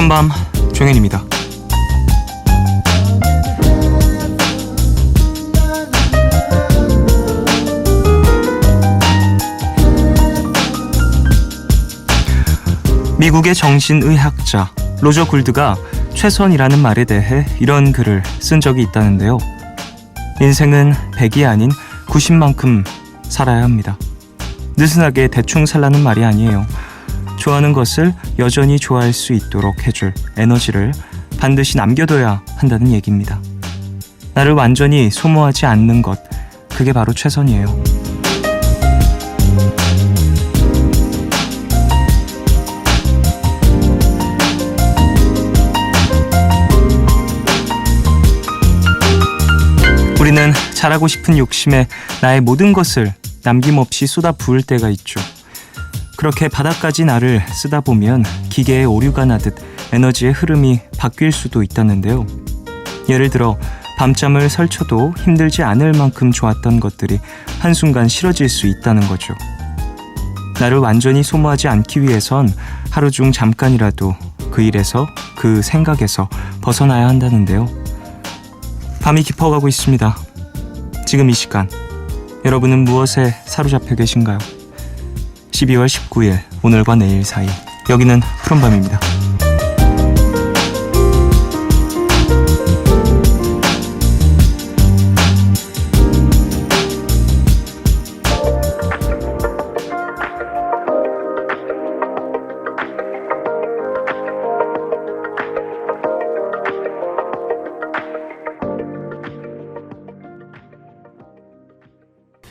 푸른밤 종현입니다. 미국의 정신의학자 로저 굴드가 최선이라는 말에 대해 이런 글을 쓴 적이 있다는데요. 인생은 100이 아닌 90만큼 살아야 합니다. 느슨하게 대충 살라는 말이 아니에요. 좋아하는 것을 여전히 좋아할 수 있도록 해줄 에너지를 반드시 남겨둬야 한다는 얘기입니다. 나를 완전히 소모하지 않는 것, 그게 바로 최선이에요. 우리는 잘하고 싶은 욕심에 나의 모든 것을 남김없이 쏟아 부을 때가 있죠. 그렇게 바닥까지 나를 쓰다 보면 기계에 오류가 나듯 에너지의 흐름이 바뀔 수도 있다는데요. 예를 들어 밤잠을 설쳐도 힘들지 않을 만큼 좋았던 것들이 한순간 싫어질 수 있다는 거죠. 나를 완전히 소모하지 않기 위해선 하루 중 잠깐이라도 그 일에서, 그 생각에서 벗어나야 한다는데요. 밤이 깊어가고 있습니다. 지금 이 시간 여러분은 무엇에 사로잡혀 계신가요? 12월 19일 오늘과 내일 사이, 여기는 푸른밤입니다.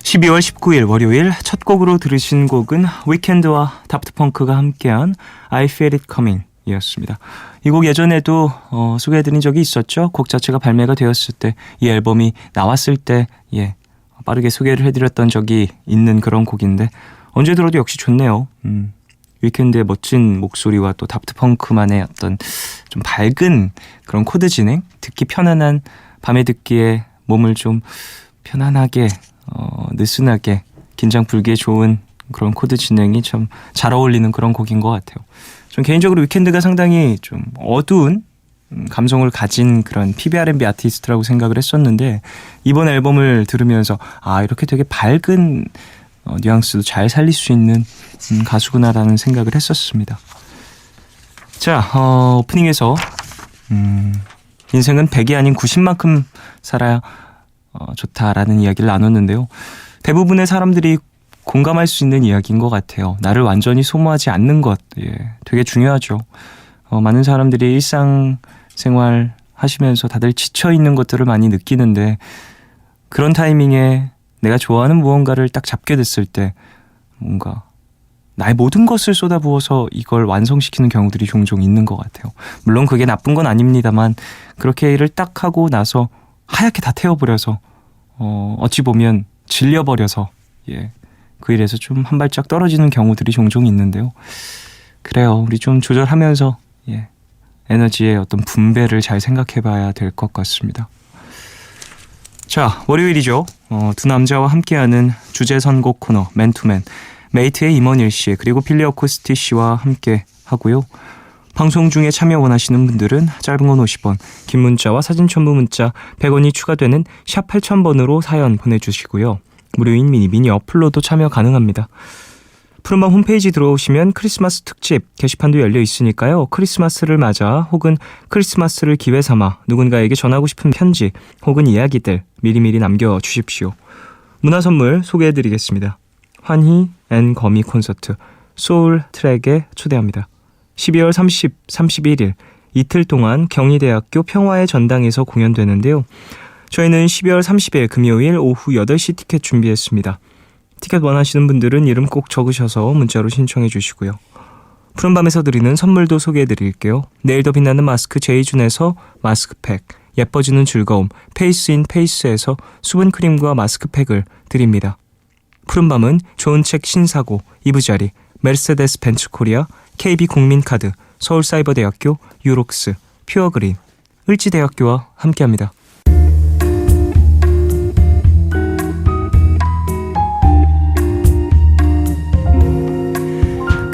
(12월 19일) 월요일 첫 곡으로 들으신 곡은 위켄드와 다프트펑크가 함께한 I Feel It Coming 이었습니다. 이 곡 예전에도 소개해드린 적이 있었죠. 곡 자체가 발매가 되었을 때, 이 앨범이 나왔을 때 빠르게 소개를 해드렸던 적이 있는 그런 곡인데 언제 들어도 역시 좋네요. 위켄드의 멋진 목소리와 또 다프트펑크만의 어떤 좀 밝은 그런 코드 진행, 듣기 편안한, 밤에 듣기에 몸을 좀 편안하게 느슨하게 긴장 풀기에 좋은 그런 코드 진행이 참 잘 어울리는 그런 곡인 것 같아요. 전 개인적으로 위켄드가 상당히 좀 어두운 감성을 가진 그런 PBR&B 아티스트라고 생각을 했었는데 이번 앨범을 들으면서 이렇게 되게 밝은 뉘앙스도 잘 살릴 수 있는 가수구나라는 생각을 했었습니다. 자, 오프닝에서 인생은 100이 아닌 90만큼 살아야 좋다라는 이야기를 나눴는데요. 대부분의 사람들이 공감할 수 있는 이야기인 것 같아요. 나를 완전히 소모하지 않는 것, 되게 중요하죠. 많은 사람들이 일상생활 하시면서 다들 지쳐있는 것들을 많이 느끼는데 그런 타이밍에 내가 좋아하는 무언가를 딱 잡게 됐을 때 뭔가 나의 모든 것을 쏟아부어서 이걸 완성시키는 경우들이 종종 있는 것 같아요. 물론 그게 나쁜 건 아닙니다만 그렇게 일을 딱 하고 나서 하얗게 다 태워버려서 어찌 보면 질려버려서 그 일에서 좀 한 발짝 떨어지는 경우들이 종종 있는데요. 그래요. 우리 좀 조절하면서 에너지의 어떤 분배를 잘 생각해봐야 될 것 같습니다. 자, 월요일이죠. 두 남자와 함께하는 주제 선곡 코너 맨투맨, 메이트의 임원일 씨 그리고 필리 어쿠스티 씨와 함께 하고요. 방송 중에 참여 원하시는 분들은 짧은 건 50원, 긴 문자와 사진 첨부 문자 100원이 추가되는 샵 8000번으로 사연 보내주시고요. 무료인 미니 어플로도 참여 가능합니다. 푸른밤 홈페이지 들어오시면 크리스마스 특집 게시판도 열려 있으니까요. 크리스마스를 맞아 혹은 크리스마스를 기회 삼아 누군가에게 전하고 싶은 편지 혹은 이야기들 미리미리 남겨주십시오. 문화선물 소개해드리겠습니다. 환희 앤 거미 콘서트 소울 트랙에 초대합니다. 12월 30, 31일 이틀 동안 경희대학교 평화의 전당에서 공연되는데요. 저희는 12월 30일 금요일 오후 8시 티켓 준비했습니다. 티켓 원하시는 분들은 이름 꼭 적으셔서 문자로 신청해 주시고요. 푸른밤에서 드리는 선물도 소개해 드릴게요. 내일 더 빛나는 마스크 제이준에서 마스크팩, 예뻐지는 즐거움 페이스인 페이스에서 수분크림과 마스크팩을 드립니다. 푸른밤은 좋은 책 신사고, 이부자리, 메르세데스 벤츠 코리아, KB국민카드, 서울사이버대학교, 유록스, 퓨어그린, 을지대학교와 함께합니다.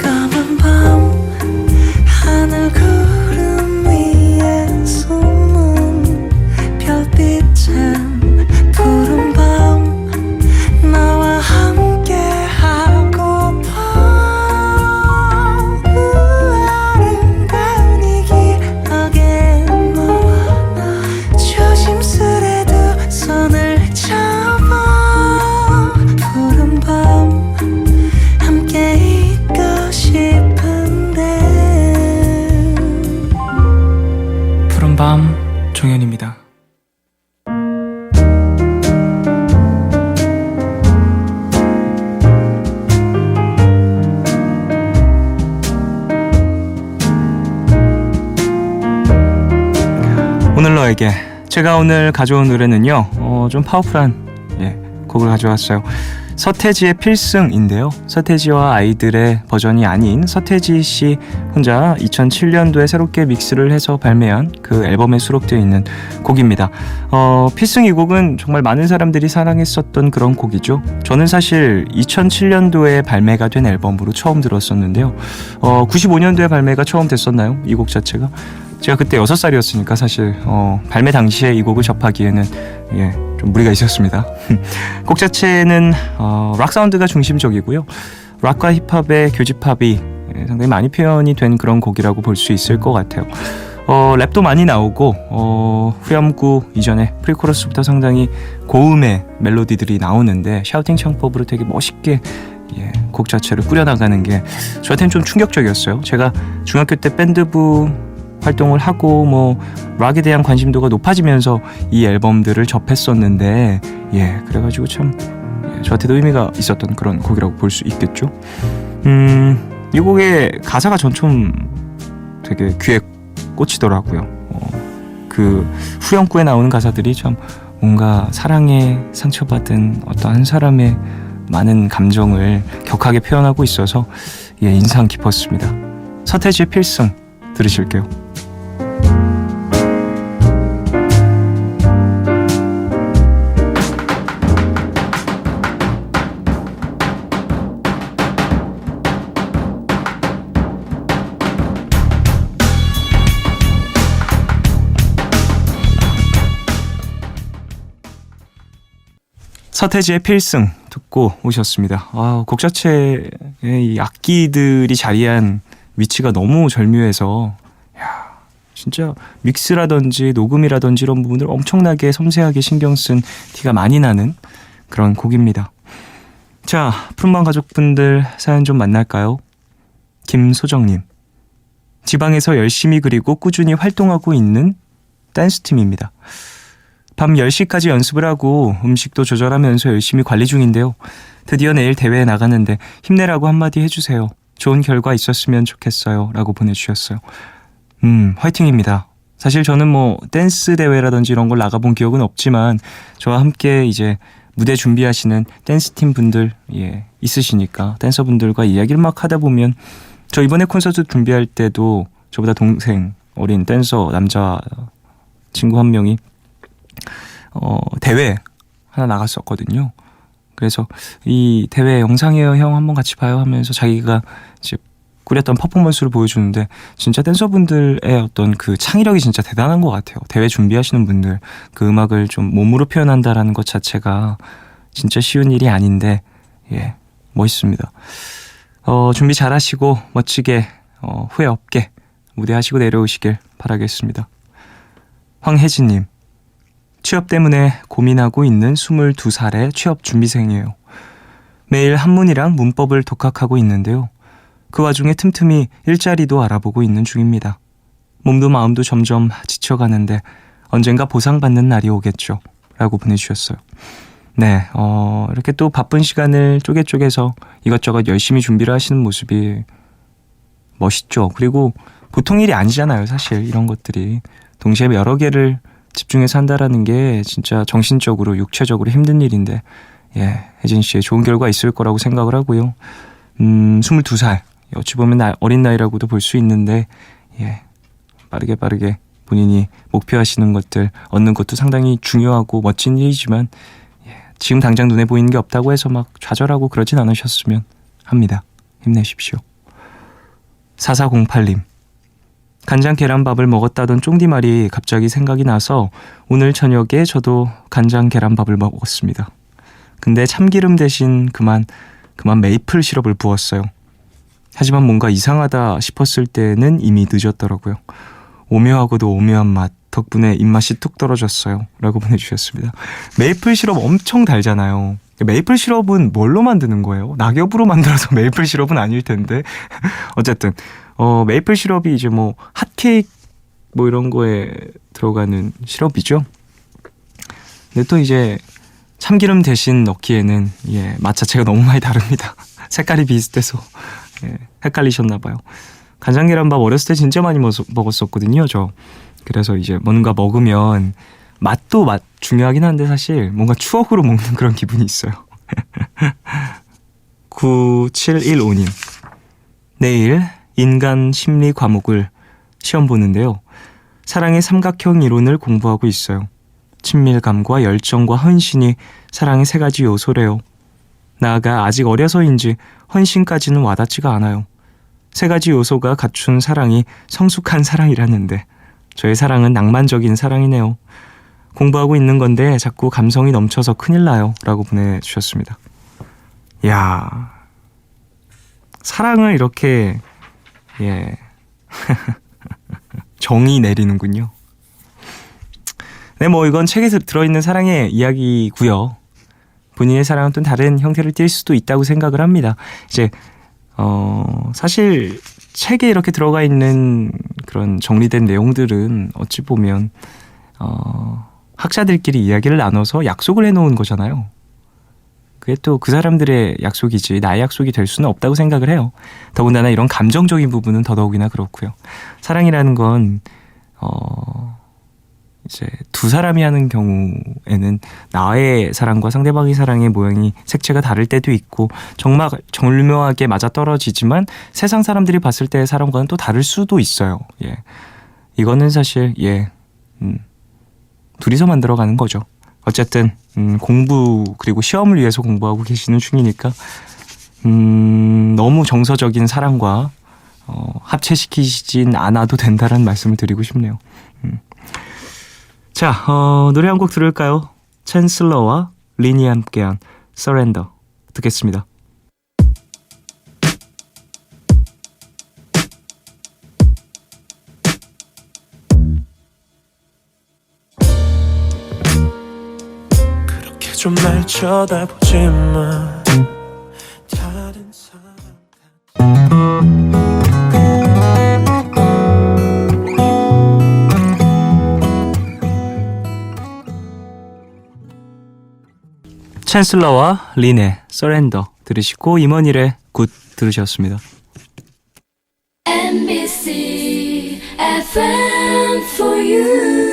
까만 밤 하늘 구름 같은 푸른 밤 나와 함께 하고파 아름다운 이 기억에 너와 나 조심스레 두 손을 잡아 푸른 밤 함께 있고 싶은데. 푸른 밤 종현입니다. 오늘 너에게 제가 오늘 가져온 노래는요 좀 파워풀한 곡을 가져왔어요. 서태지의 필승인데요. 서태지와 아이들의 버전이 아닌 서태지 씨 혼자 2007년도에 새롭게 믹스를 해서 발매한 그 앨범에 수록되어 있는 곡입니다. 필승 이 곡은 정말 많은 사람들이 사랑했었던 그런 곡이죠. 저는 사실 2007년도에 발매가 된 앨범으로 처음 들었었는데요. 95년도에 발매가 처음 됐었나요? 이 곡 자체가? 제가 그때 6살이었으니까 사실 발매 당시에 이 곡을 접하기에는 좀 무리가 있었습니다. 곡 자체는 락 사운드가 중심적이고요. 락과 힙합의 교집합이 상당히 많이 표현이 된 그런 곡이라고 볼 수 있을 것 같아요. 랩도 많이 나오고 후렴구 이전에 프리코러스부터 상당히 고음의 멜로디들이 나오는데 샤우팅 창법으로 되게 멋있게 곡 자체를 꾸려나가는 게 저한테는 좀 충격적이었어요. 제가 중학교 때 밴드부 활동을 하고 뭐 락에 대한 관심도가 높아지면서 이 앨범들을 접했었는데 그래가지고 참 저한테도 의미가 있었던 그런 곡이라고 볼 수 있겠죠. 이 곡의 가사가 전 좀 되게 귀에 꽂히더라고요. 그 후렴구에 나오는 가사들이 참 뭔가 사랑에 상처받은 어떤 한 사람의 많은 감정을 격하게 표현하고 있어서 인상 깊었습니다. 서태지의 필승 들으실게요. 서태지의 필승 듣고 오셨습니다. 곡 자체의 이 악기들이 자리한 위치가 너무 절묘해서 진짜 믹스라든지 녹음이라든지 이런 부분들 엄청나게 섬세하게 신경 쓴 티가 많이 나는 그런 곡입니다. 자, 푸른밤 가족분들 사연 좀 만날까요? 김소정님, 지방에서 열심히 그리고 꾸준히 활동하고 있는 댄스팀입니다. 밤 10시까지 연습을 하고 음식도 조절하면서 열심히 관리 중인데요. 드디어 내일 대회에 나가는데 힘내라고 한마디 해주세요. 좋은 결과 있었으면 좋겠어요. 라고 보내주셨어요. 화이팅입니다. 사실 저는 뭐 댄스 대회라든지 이런 걸 나가본 기억은 없지만 저와 함께 이제 무대 준비하시는 댄스팀 분들 있으시니까 댄서분들과 이야기를 막 하다 보면 저 이번에 콘서트 준비할 때도 저보다 동생 어린 댄서 남자 친구 한 명이 대회 하나 나갔었거든요. 그래서 이 대회 영상이에요 형 한번 같이 봐요 하면서 자기가 이제 꾸렸던 퍼포먼스를 보여주는데 진짜 댄서분들의 어떤 그 창의력이 진짜 대단한 것 같아요. 대회 준비하시는 분들 그 음악을 좀 몸으로 표현한다라는 것 자체가 진짜 쉬운 일이 아닌데 멋있습니다. 준비 잘 하시고 멋지게 후회 없게 무대하시고 내려오시길 바라겠습니다. 황혜진님, 취업 때문에 고민하고 있는 22살의 취업 준비생이에요. 매일 한문이랑 문법을 독학하고 있는데요. 그 와중에 틈틈이 일자리도 알아보고 있는 중입니다. 몸도 마음도 점점 지쳐가는데 언젠가 보상받는 날이 오겠죠. 라고 보내주셨어요. 네, 이렇게 또 바쁜 시간을 쪼개서 이것저것 열심히 준비를 하시는 모습이 멋있죠. 그리고 보통 일이 아니잖아요. 사실 이런 것들이. 동시에 여러 개를 집중해서 한다라는 게 진짜 정신적으로 육체적으로 힘든 일인데 혜진 씨의 좋은 결과 있을 거라고 생각을 하고요. 22살 어찌 보면 어린 나이라고도 볼 수 있는데 빠르게 본인이 목표하시는 것들 얻는 것도 상당히 중요하고 멋진 일이지만 지금 당장 눈에 보이는 게 없다고 해서 막 좌절하고 그러진 않으셨으면 합니다. 힘내십시오. 4408님, 간장 계란밥을 먹었다던 쫑디 말이 갑자기 생각이 나서 오늘 저녁에 저도 간장 계란밥을 먹었습니다. 근데 참기름 대신 그만 메이플 시럽을 부었어요. 하지만 뭔가 이상하다 싶었을 때는 이미 늦었더라고요. 오묘하고도 오묘한 맛 덕분에 입맛이 뚝 떨어졌어요. 라고 보내주셨습니다. 메이플 시럽 엄청 달잖아요. 메이플 시럽은 뭘로 만드는 거예요? 낙엽으로 만들어서 메이플 시럽은 아닐 텐데. 어쨌든 메이플 시럽이 이제 뭐 핫케이크 뭐 이런 거에 들어가는 시럽이죠. 근데 또 이제 참기름 대신 넣기에는 맛 자체가 너무 많이 다릅니다. 색깔이 비슷해서 헷갈리셨나 봐요. 간장 계란밥 어렸을 때 진짜 많이 먹었었거든요, 저. 그래서 이제 뭔가 먹으면 맛도 중요하긴 한데 사실 뭔가 추억으로 먹는 그런 기분이 있어요. 9715님. 내일 인간 심리 과목을 시험 보는데요. 사랑의 삼각형 이론을 공부하고 있어요. 친밀감과 열정과 헌신이 사랑의 세 가지 요소래요. 나아가 아직 어려서인지 헌신까지는 와닿지가 않아요. 세 가지 요소가 갖춘 사랑이 성숙한 사랑이라는데 저의 사랑은 낭만적인 사랑이네요. 공부하고 있는 건데 자꾸 감성이 넘쳐서 큰일 나요. 라고 보내주셨습니다. 이야, 사랑을 이렇게 정의 내리는군요. 네, 뭐 이건 책에 들어있는 사랑의 이야기고요. 본인의 사랑은 또 다른 형태를 띌 수도 있다고 생각을 합니다. 이제 사실 책에 이렇게 들어가 있는 그런 정리된 내용들은 어찌 보면 학자들끼리 이야기를 나눠서 약속을 해놓은 거잖아요. 그게 또 그 사람들의 약속이지 나의 약속이 될 수는 없다고 생각을 해요. 더군다나 이런 감정적인 부분은 더더욱이나 그렇고요. 사랑이라는 건 이제 두 사람이 하는 경우에는 나의 사랑과 상대방의 사랑의 모양이 색채가 다를 때도 있고 정말 절묘하게 맞아떨어지지만 세상 사람들이 봤을 때의 사랑과는 또 다를 수도 있어요. 이거는 사실 둘이서 만들어가는 거죠. 어쨌든 공부 그리고 시험을 위해서 공부하고 계시는 중이니까 너무 정서적인 사랑과 합체시키진 않아도 된다는 말씀을 드리고 싶네요. 자, 노래 한 곡 들을까요? 챈슬러와 린이 함께한 Surrender 듣겠습니다. 그렇게 좀 날 쳐다보지 마. 다른 사람 챈슬러와 린의 Surrender 들으시고 임원일의 굿 들으셨습니다. MBC FM for you.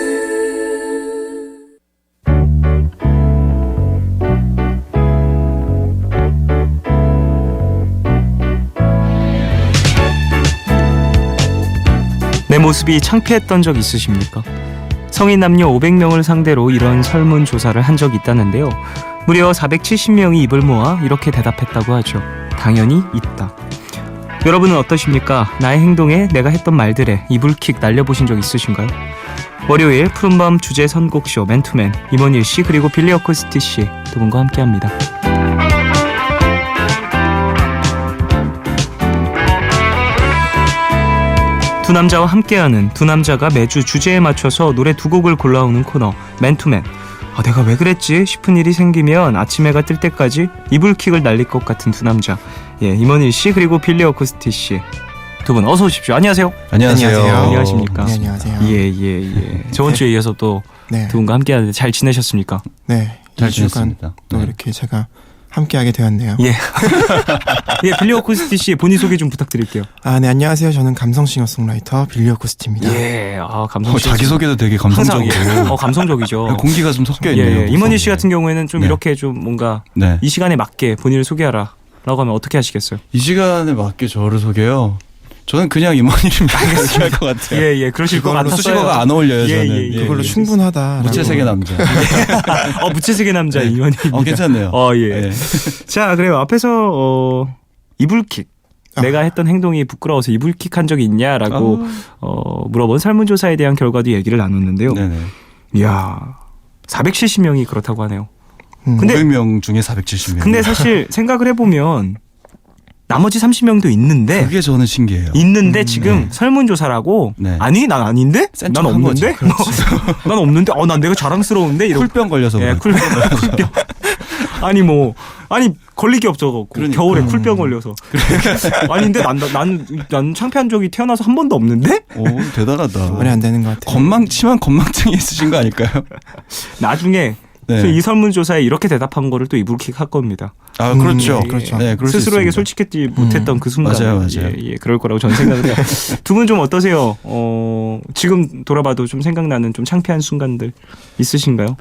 내 모습이 창피했던 적 있으십니까? 성인 남녀 500명을 상대로 이런 설문조사를 한 적이 있다는데요. 무려 470명이 입을 모아 이렇게 대답했다고 하죠. 당연히 있다. 여러분은 어떠십니까? 나의 행동에 내가 했던 말들에 이불킥 날려보신 적 있으신가요? 월요일 푸른밤 주제 선곡쇼 맨투맨 임원일 씨 그리고 빌리 어코스티 씨 두 분과 함께합니다. 두 남자와 함께하는 두 남자가 매주 주제에 맞춰서 노래 두 곡을 골라오는 코너 맨투맨. 내가 왜 그랬지 싶은 일이 생기면 아침 해가 뜰 때까지 이불킥을 날릴 것 같은 두 남자. 임원일 씨 그리고 빌리 어코스티 씨 두 분 어서 오십시오. 안녕하세요. 안녕하세요. 안녕하십니까. 네, 안녕하세요. 예. 저번 주에 이어서 또 두 분과 함께하는데 잘 지내셨습니까? 네, 잘 2주간 지냈습니다. 또 네. 이렇게 제가 함께하게 되었네요. 예. 빌리 어코스티 씨 본인 소개 좀 부탁드릴게요. 네, 안녕하세요. 저는 감성 싱어송라이터 빌리 어코스티입니다. 감성 자기소개도 되게 감성적이고 감성적이죠. 공기가 좀 섞여 있네요. 임원일 씨 같은 경우에는 좀 네. 이렇게 좀 뭔가 네. 이 시간에 맞게 본인을 소개하라 라고 하면 어떻게 하시겠어요? 이 시간에 맞게 저를 소개요. 저는 그냥 임원님이 소개할 것 같아요. 예, 그러실 것 그걸로 같았어요. 수식어가 안 어울려요. 예, 저는. 예. 그걸로 충분하다. 무채색의 남자. 무채색의 남자 네. 임원입니다. 괜찮네요. 예. 네. 자, 그래요. 앞에서 이불킥 내가 했던 행동이 부끄러워서 이불킥한 적이 있냐라고 물어본 설문조사에 대한 결과도 얘기를 나눴는데요. 네네. 이야 470명이 그렇다고 하네요. 근데 500명 중에 470명. 근데 사실 생각을 해보면 나머지 30명도 있는데 그게 저는 신기해요. 있는데 지금 설문조사라고 네. 아니 난 아닌데 센 난 척한 없는데 거지. 난 없는데 난 내가 자랑스러운데 이러고 쿨병 걸려서 예, 그래. 쿨병 아니 걸리기 없어갖고 그러니까. 겨울에 쿨병 걸려서 아닌데 난 창피한 적이 태어나서 한 번도 없는데 오, 대단하다. 말이 안 되는 것 같아요. 심한 건망증이 있으신 거 아닐까요? 나중에 네. 이 설문조사에 이렇게 대답한 거를 또 이불킥 할 겁니다. 아, 그렇죠. 그렇죠. 네, 그럴 수 스스로에게 있습니다. 솔직했지 못했던 그 순간 맞아요. 예, 그럴 거라고 저는 생각을 해요. 두 분 좀 어떠세요? 지금 돌아봐도 좀 생각나는 좀 창피한 순간들 있으신가요?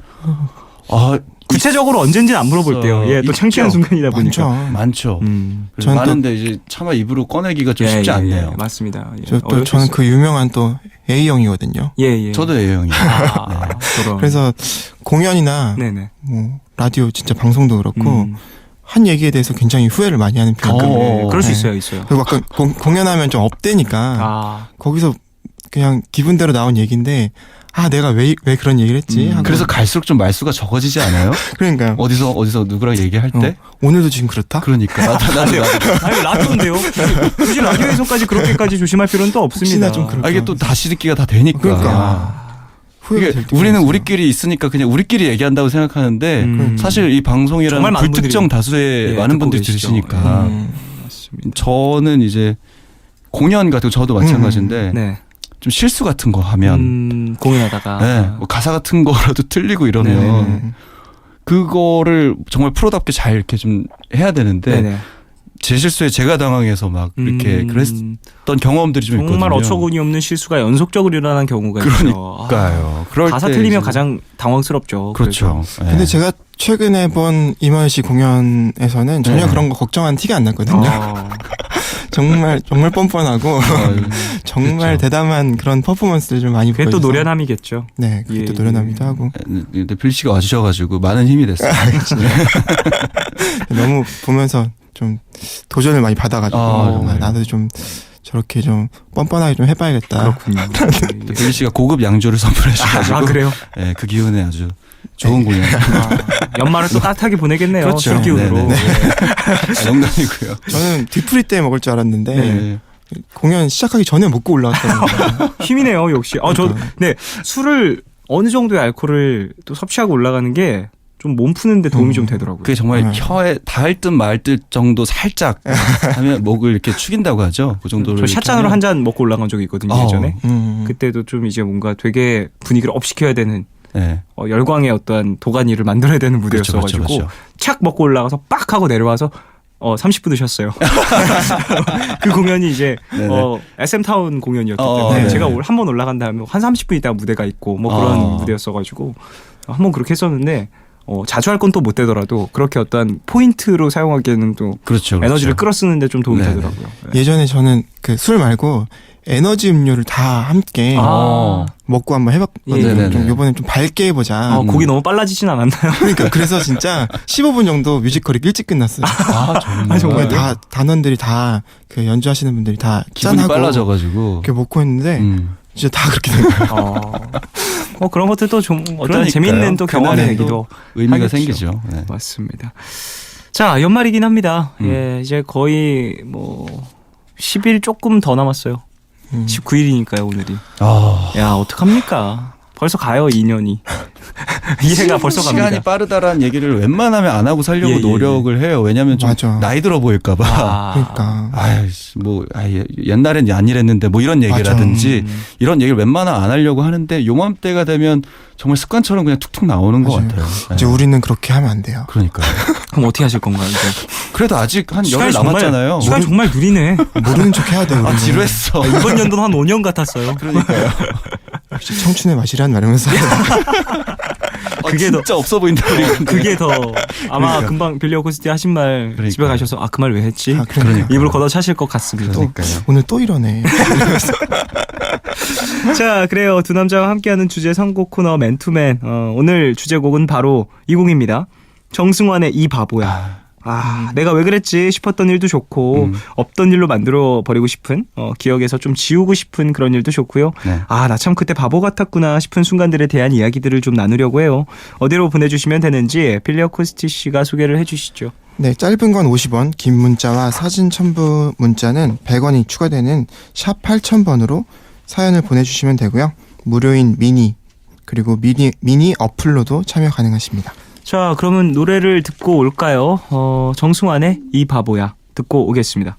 아, 구체적으로 언젠지는 안 물어볼게요. 예, 또 있죠. 창피한 순간이다 보니까. 많죠. 많죠. 그래서 저는 또- 많은데 이제 차마 입으로 꺼내기가 좀 쉽지 않네요. 맞습니다. 예, 저는 어려웠어요. 그 유명한 또 A형이거든요. 예. 저도 A형이에요. 저런. 그래서 공연이나 네네. 뭐 라디오 진짜 방송도 그렇고 음. 한 얘기에 대해서 굉장히 후회를 많이 하는 편이에요. 예, 그럴 수 네. 있어요. 그리고 아까 공연하면 좀 업되니까 아, 거기서 그냥 기분대로 나온 얘기인데 내가 왜 그런 얘기를 했지? 하고. 그래서 갈수록 좀 말수가 적어지지 않아요? 그러니까요. 어디서 누구랑 얘기할 때? 오늘도 지금 그렇다? 그러니까 나도. 아니 라디오인데요. 굳이 라디오에서까지 그렇게까지 조심할 필요는 또 없습니다. 혹시나 좀 그럴까. 이게 또 다시 듣기가 다 되니까. 그러니까. 후회가 이게 될 때가 우리는 있어요. 우리끼리 있으니까 그냥 우리끼리 얘기한다고 생각하는데 사실 이 방송이라는 정말 많은 불특정 분들이, 다수의 예, 많은 듣고 분들이 계시죠. 들으시니까 맞습니다. 저는 이제 공연 같은 거 저도 마찬가지인데 네. 좀 실수 같은 거 하면 공연하다가 네, 뭐 가사 같은 거라도 틀리고 이러면 네네네. 그거를 정말 프로답게 잘 이렇게 좀 해야 되는데 네네. 제 실수에 제가 당황해서 막 이렇게 그랬던 경험들이 좀 있거든요. 정말 어처구니 없는 실수가 연속적으로 일어나는 경우가 있죠. 그러니까요. 그럴 가사 때 틀리면 이제- 가장 당황스럽죠. 그렇죠. 예. 근데 제가 최근에 본 임원 씨 공연에서는 전혀 네. 그런 거 걱정한 티가 안 났거든요. 정말 뻔뻔하고 정말 그렇죠. 대담한 그런 퍼포먼스를 좀 많이 그게 또 보여줘서 노련함이겠죠. 네, 그게 예, 또 노련하기도 하고 근데 빌 씨가 와주셔가지고 많은 힘이 됐어요. 너무 보면서 좀 도전을 많이 받아가지고 정말요? 나도 좀 저렇게 좀 뻔뻔하게 좀 해봐야겠다. 그렇군요. 빌 씨가 고급 양주를 선물해 주셔가지고 아 그래요? 예, 그 기운에 아주 좋은 공연. 연말을 또 따뜻하게 보내겠네요. 그렇죠. 술 기운으로. 네네. 농담이고요. 저는 뒤풀이 때 먹을 줄 알았는데 네. 공연 시작하기 전에 먹고 올라왔다는 거예요. 힘이네요, 역시. 네, 술을 어느 정도의 알코올을 또 섭취하고 올라가는 게 좀 몸 푸는데 도움이 좀 되더라고요. 그게 정말 네. 혀에 닿을 듯 말 듯 정도 살짝 하면 목을 이렇게 축인다고 하죠. 그 정도를. 저 샷잔으로 한 잔 먹고 올라간 적이 있거든요, 예전에. 그때도 좀 이제 뭔가 되게 분위기를 업시켜야 되는 네. 열광의 어떠한 도가니를 만들어야 되는 무대였어가지고 그렇죠. 착 먹고 올라가서 빡 하고 내려와서 30분 드셨어요. 그 공연이 이제 SM타운 공연이었기 때문에 네. 제가 한 번 올라간 다음에 한 30분 있다가 무대가 있고 뭐 그런 무대였어가지고 한 번 그렇게 했었는데 자주 할 건 또 못 되더라도 그렇게 어떤 포인트로 사용하기에는 또 그렇죠. 에너지를 끌어쓰는데 좀 도움이 네네. 되더라고요. 네. 예전에 저는 그 술 말고 에너지 음료를 다 함께 먹고 한번 해봤거든요. 예. 좀 이번엔 좀 밝게 해보자. 곡이 너무 빨라지진 않았나요? 그러니까 그래서 진짜 15분 정도 뮤지컬이 일찍 끝났어요. 정말. 다 단원들이 다 그 연주하시는 분들이 다 기분이 짠하고 빨라져가지고. 이렇게 먹고 했는데 진짜 다 그렇게 된 거예요. 그런 것들도 좀 어떤 그러니까요. 재미있는 또 경험이 그날에 되기도 의미가 하겠죠. 생기죠. 네. 맞습니다. 자, 연말이긴 합니다. 예, 이제 거의 10일 조금 더 남았어요. 19일이니까요, 오늘이. 야, 어떡합니까? 벌써 가요, 2년이. 이해가 벌써 갑니다. 시간이 빠르다라는 얘기를 웬만하면 안 하고 살려고 예, 예, 노력을 해요. 왜냐하면 좀 맞아. 나이 들어 보일까봐. 그러니까 옛날엔 안 이랬는데 뭐 이런 얘기라든지 이런 얘기를 웬만하면 안 하려고 하는데 요맘때가 되면 정말 습관처럼 그냥 툭툭 나오는 것 맞아요. 같아요. 이제 우리는 그렇게 하면 안 돼요. 그러니까요. 그럼 어떻게 하실 건가요, 이제? 그래도 아직 한 열흘 시간이 남았잖아요. 시간 정말 느리네. 모르는 척 해야 돼요. 우리는. 지루했어. 이번 연도는 한 5년 같았어요. 그러니까요. 역시 청춘의 맛이란 말이면서 그게 진짜 없어 보인다. 그게 더 아마 금방 빌리 오코스티 하신 말 그러니까요. 집에 가셔서 그 말 왜 했지? 그러니까. 입을 걷어차실 것 같습니다. 그러니까요. 오늘 또 이러네. 자, 그래요. 두 남자와 함께하는 주제 선곡 코너 맨투맨. 오늘 주제곡은 바로 이 곡입니다. 정승환의 이 바보야. 내가 왜 그랬지 싶었던 일도 좋고 없던 일로 만들어 버리고 싶은 기억에서 좀 지우고 싶은 그런 일도 좋고요. 네. 나 참 그때 바보 같았구나 싶은 순간들에 대한 이야기들을 좀 나누려고 해요. 어디로 보내주시면 되는지 빌리 어쿠스티 씨가 소개를 해주시죠. 네, 짧은 건 50원, 긴 문자와 사진 첨부 문자는 100원이 추가되는 샵 8000번으로 사연을 보내주시면 되고요. 무료인 미니 그리고 미니 어플로도 참여 가능하십니다. 자, 그러면 노래를 듣고 올까요? 정승환의 이 바보야 듣고 오겠습니다.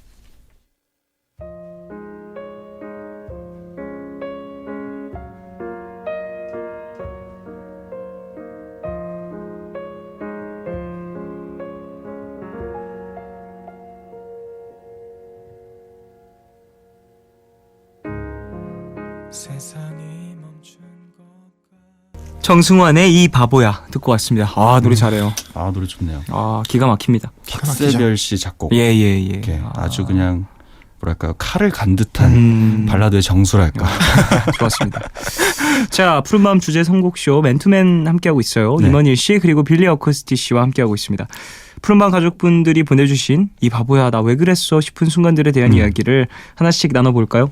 세상이 멈춘 것 정승환의 이 바보야 듣고 왔습니다. 노래 잘해요. 노래 좋네요. 기가 막힙니다. 박세별 씨 작곡. 예. 이렇게 아주 그냥 뭐랄까요, 칼을 간 듯한 발라드의 정수랄까. 좋았습니다. 자, 푸른밤 주제 선곡쇼 맨투맨 함께하고 있어요. 네. 임원일 씨 그리고 빌리 어쿠스티 씨와 함께하고 있습니다. 푸른밤 가족분들이 보내주신 이 바보야 나 왜 그랬어 싶은 순간들에 대한 이야기를 하나씩 나눠볼까요?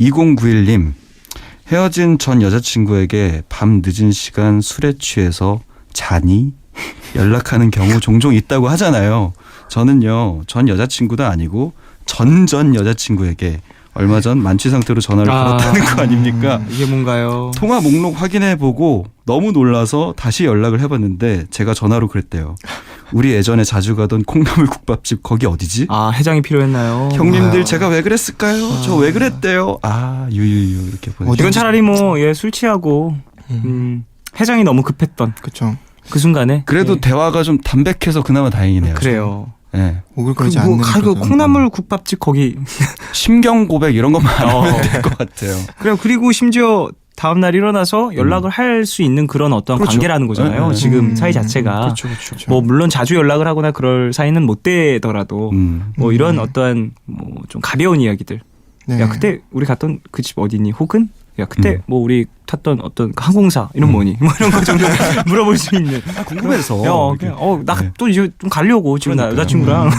2091님, 헤어진 전 여자친구에게 밤 늦은 시간 술에 취해서 자니? 연락하는 경우 종종 있다고 하잖아요. 저는요, 전 여자친구도 아니고 전 여자친구에게 얼마 전 만취 상태로 전화를 걸었다는 거 아닙니까? 이게 뭔가요? 통화 목록 확인해보고 너무 놀라서 다시 연락을 해봤는데 제가 전화로 그랬대요. 우리 예전에 자주 가던 콩나물 국밥집 거기 어디지? 해장이 필요했나요? 형님들 제가 왜 그랬을까요? 저 왜 그랬대요? 유유유 이렇게 보내. 이건 차라리 술 취하고 해장이 너무 급했던 그렇죠. 그 순간에 그래도 대화가 좀 담백해서 그나마 다행이네요. 그래요. 네. 오글거리지 않는 그 콩나물 국밥집 거기 심경 고백 이런 것만 안 하면 될 것 같아요. 그리고 심지어 다음 날 일어나서 연락을 할 수 있는 그런 어떤 그렇죠. 관계라는 거잖아요. 네. 지금 사이 자체가 그렇죠. 뭐 물론 자주 연락을 하거나 그럴 사이는 못 되더라도 뭐 이런 어떠한 뭐 좀 가벼운 이야기들. 네. 야 그때 우리 갔던 그 집 어디니? 혹은 야 그때 뭐 우리 탔던 어떤 항공사 이름 뭐니? 뭐 이런 거 정도 물어볼 수 있는. 궁금해서. 나 네. 또 이제 좀 가려고 지금 나 그러니까요. 여자친구랑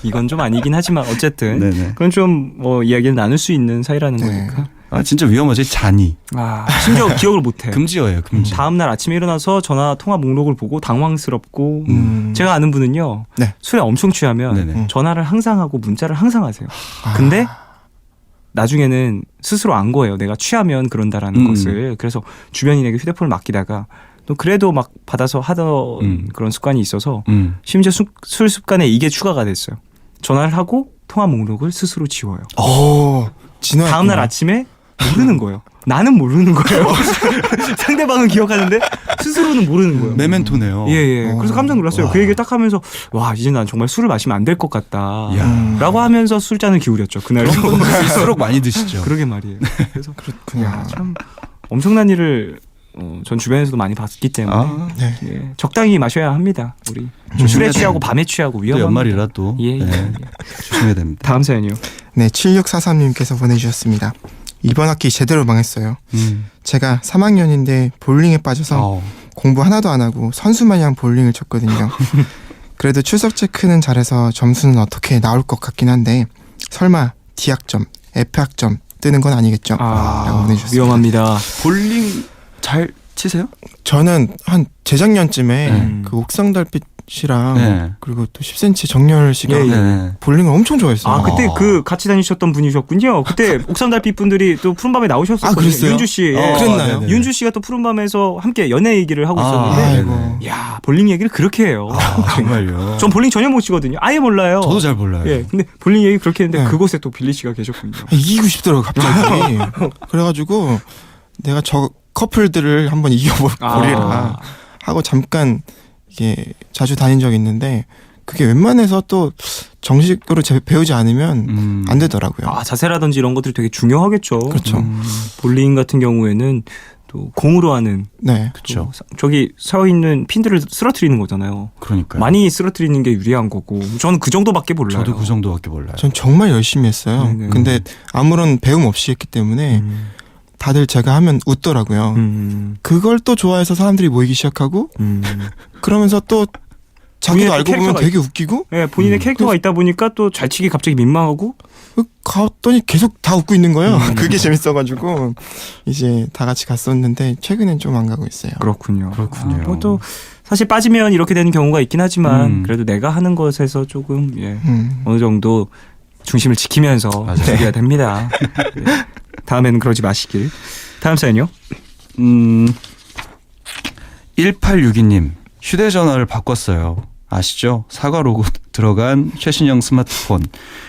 이건 좀 아니긴 하지만 어쨌든 네네. 그런 좀 뭐 이야기를 나눌 수 있는 사이라는 네. 거니까. 진짜 위험하지. 자니. 심지어 기억을 못해. 금지어예요. 금지. 다음 날 아침에 일어나서 전화 통화 목록을 보고 당황스럽고 제가 아는 분은요 네. 술에 엄청 취하면 네네. 전화를 항상 하고 문자를 항상 하세요. 근데 나중에는 스스로 안 거예요. 내가 취하면 그런다라는 것을. 그래서 주변인에게 휴대폰을 맡기다가 또 그래도 막 받아서 하던 그런 습관이 있어서 심지어 술 습관에 이게 추가가 됐어요. 전화를 하고 통화 목록을 스스로 지워요. 진화했구나. 다음 날 아침에 모르는 거예요. 나는 모르는 거예요. 상대방은 기억하는데 스스로는 모르는 거예요. 메멘토네요. 예. 그래서 깜짝 놀랐어요. 와. 그 얘기를 딱 하면서 와 이제 난 정말 술을 마시면 안 될 것 같다. 이야. 라고 하면서 술잔을 기울였죠. 그날도. 술수록 많이 드시죠. 그러게 말이에요. 그래서 그렇구나. 참 엄청난 일을 전 주변에서도 많이 봤기 때문에 네. 예, 적당히 마셔야 합니다. 우리 술에 조심해야 취하고 됩니다. 밤에 취하고 또 위험합니다. 연말이라도 예. 조심해야 됩니다. 다음 사연이요. 네, 7643님께서 보내주셨습니다. 이번 학기 제대로 망했어요. 제가 3학년인데 볼링에 빠져서 공부 하나도 안 하고 선수 마냥 볼링을 쳤거든요. 그래도 출석 체크는 잘해서 점수는 어떻게 나올 것 같긴 한데 설마 D학점, F학점 뜨는 건 아니겠죠? 라고 보내주셨습니다. 위험합니다. 볼링 잘 치세요? 저는 한 재작년쯤에 그 옥상달빛이랑 그리고 또 10cm 정렬 씨가 네. 볼링을 엄청 좋아했어요. 그때 그 같이 다니셨던 분이셨군요. 그때 옥상달빛 분들이 또 푸른밤에 나오셨었거든요. 그랬어요? 윤주 씨. 그랬나요? 네네. 윤주 씨가 또 푸른밤에서 함께 연애 얘기를 하고 있었는데 아이고. 야 볼링 얘기를 그렇게 해요. 정말요. 전 볼링 전혀 못 치거든요. 아예 몰라요. 저도 잘 몰라요. 예, 근데 볼링 얘기 그렇게 했는데 네. 그곳에 또 빌리 씨가 계셨군요. 이기고 싶더라고 갑자기. 그래가지고 내가 저 커플들을 한번 이겨보리라 하고 잠깐 이게 자주 다닌 적이 있는데 그게 웬만해서 또 정식으로 배우지 않으면 안 되더라고요. 자세라든지 이런 것들이 되게 중요하겠죠. 그렇죠. 볼링 같은 경우에는 또 공으로 하는 네. 그렇죠. 저기 서 있는 핀들을 쓰러뜨리는 거잖아요. 그러니까요. 많이 쓰러뜨리는 게 유리한 거고 저는 그 정도밖에 몰라요. 저도 그 정도밖에 몰라요. 전 정말 열심히 했어요. 네네. 근데 아무런 배움 없이 했기 때문에 다들 제가 하면 웃더라고요. 그걸 또 좋아해서 사람들이 모이기 시작하고 그러면서 또 자기도 본인의 알고 보면 캐릭터가 되게 웃기고 예, 본인의 캐릭터가 있다 보니까 또 잘 치기 갑자기 민망하고 갔더니 계속 다 웃고 있는 거예요. 그게 재밌어가지고 이제 다 같이 갔었는데 최근엔 좀 안 가고 있어요. 그렇군요. 그렇군요. 뭐또 사실 빠지면 이렇게 되는 경우가 있긴 하지만 음. 그래도 내가 하는 것에서 조금 예, 음. 어느 정도 중심을 지키면서 맞아요. 즐겨야 됩니다. 예. 다음에는 그러지 마시길. 다음 사연이요. 1862님 휴대전화를 바꿨어요. 아시죠? 사과 로고 들어간 최신형 스마트폰.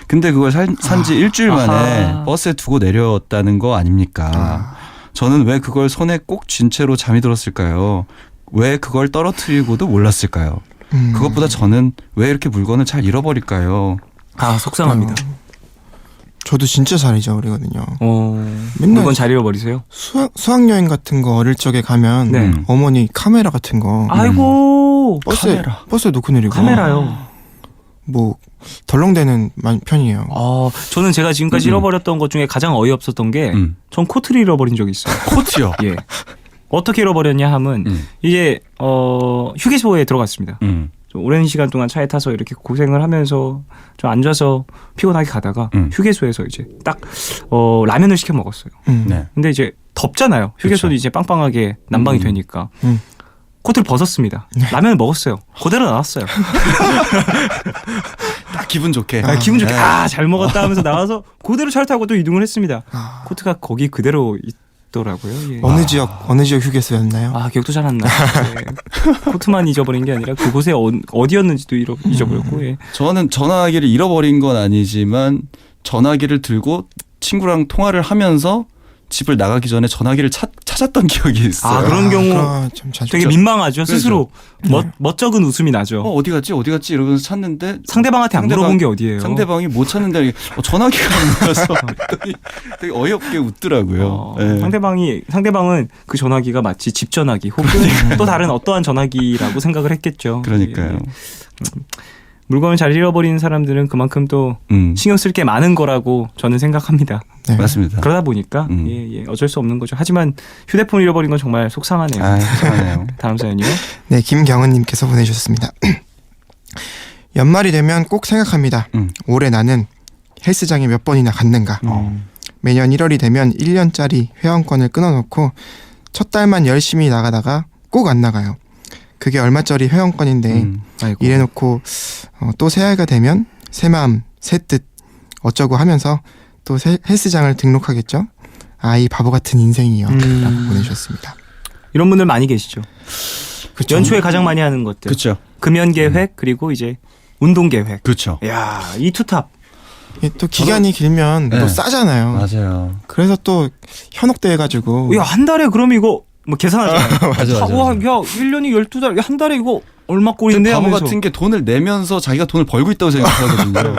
근데 그걸 산지 일주일 만에 아하. 버스에 두고 내렸다는 거 아닙니까? 저는 왜 그걸 손에 꼭 쥔 채로 잠이 들었을까요? 왜 그걸 떨어뜨리고도 몰랐을까요? 그것보다 저는 왜 이렇게 물건을 잘 잃어버릴까요? 아 속상합니다. 저도 진짜 잘 잊어버리거든요. 맨날 물건 잘 잃어버리세요? 수학여행 같은 거 어릴 적에 가면 네. 어머니 카메라 같은 거 아이고 버스에 놓고 내리고 카메라요. 뭐 덜렁대는 편이에요. 저는 제가 지금까지 잃어버렸던 것 중에 가장 어이없었던 게 전 코트를 잃어버린 적이 있어요. 코트요? 예. 어떻게 잃어버렸냐 하면 이게 휴게소에 들어갔습니다. 좀 오랜 시간 동안 차에 타서 이렇게 고생을 하면서 좀 앉아서 피곤하게 가다가 휴게소에서 이제 딱 라면을 시켜 먹었어요. 네. 근데 이제 덥잖아요. 휴게소도 그쵸. 이제 빵빵하게 난방이 되니까 음. 코트를 벗었습니다. 라면을 먹었어요. 그대로 나왔어요. 딱 기분 좋게. 기분 좋게 네. 잘 먹었다 하면서 나와서 그대로 차를 타고 또 이동을 했습니다. 코트가 거기 그대로 있더라고요. 예. 어느 지역 휴게소였나요? 기억도 잘 안 나요. 예. 코트만 잊어버린 게 아니라 그곳에 어디였는지도 잊어버렸고. 예. 저는 전화기를 잃어버린 건 아니지만 전화기를 들고 친구랑 통화를 하면서 집을 나가기 전에 전화기를 찾았던 기억이 있어요. 그런 경우 좀 자주 되게 민망하죠. 스스로 멋쩍은 웃음이 나죠. 어디 갔지 이러면서 찾는데 상대방한테 안 물어본 게 어디예요. 상대방이 못 찾는데 전화기가 안 나와서 되게 어이없게 웃더라고요. 네. 상대방은 그 전화기가 마치 집 전화기 혹은 또 다른 어떠한 전화기라고 생각을 했겠죠. 그러니까요. 예. 물건을 잘 잃어버리는 사람들은 그만큼 또 신경 쓸 게 많은 거라고 저는 생각합니다. 네. 맞습니다. 그러다 보니까 어쩔 수 없는 거죠. 하지만 휴대폰 잃어버린 건 정말 속상하네요. 속상하네요. 다음 사연이요. 네, 김경은님께서 보내주셨습니다. 연말이 되면 꼭 생각합니다. 올해 나는 헬스장에 몇 번이나 갔는가. 매년 1월이 되면 1년짜리 회원권을 끊어놓고 첫 달만 열심히 나가다가 꼭 안 나가요. 그게 얼마짜리 회원권인데 아이고. 이래놓고 또 새해가 되면 새마음 새뜻 어쩌고 하면서 또 헬스장을 등록하겠죠. 이 바보 같은 인생이요. 라고 보내주셨습니다. 이런 분들 많이 계시죠. 그쵸? 연초에 가장 많이 하는 것들. 그렇죠. 금연 계획 그리고 이제 운동 계획. 그렇죠. 야, 이 투탑. 또 기간이 길면 네. 또 싸잖아요. 맞아요. 그래서 또 현혹돼 해가지고 야, 한 달에 그럼 이거 뭐 계산하잖아요. 맞아. 와, 야, 1년이 12달, 한 달에 이거 얼마 꼴인데 바보 하면서. 같은 게 돈을 내면서 자기가 돈을 벌고 있다고 생각하거든요.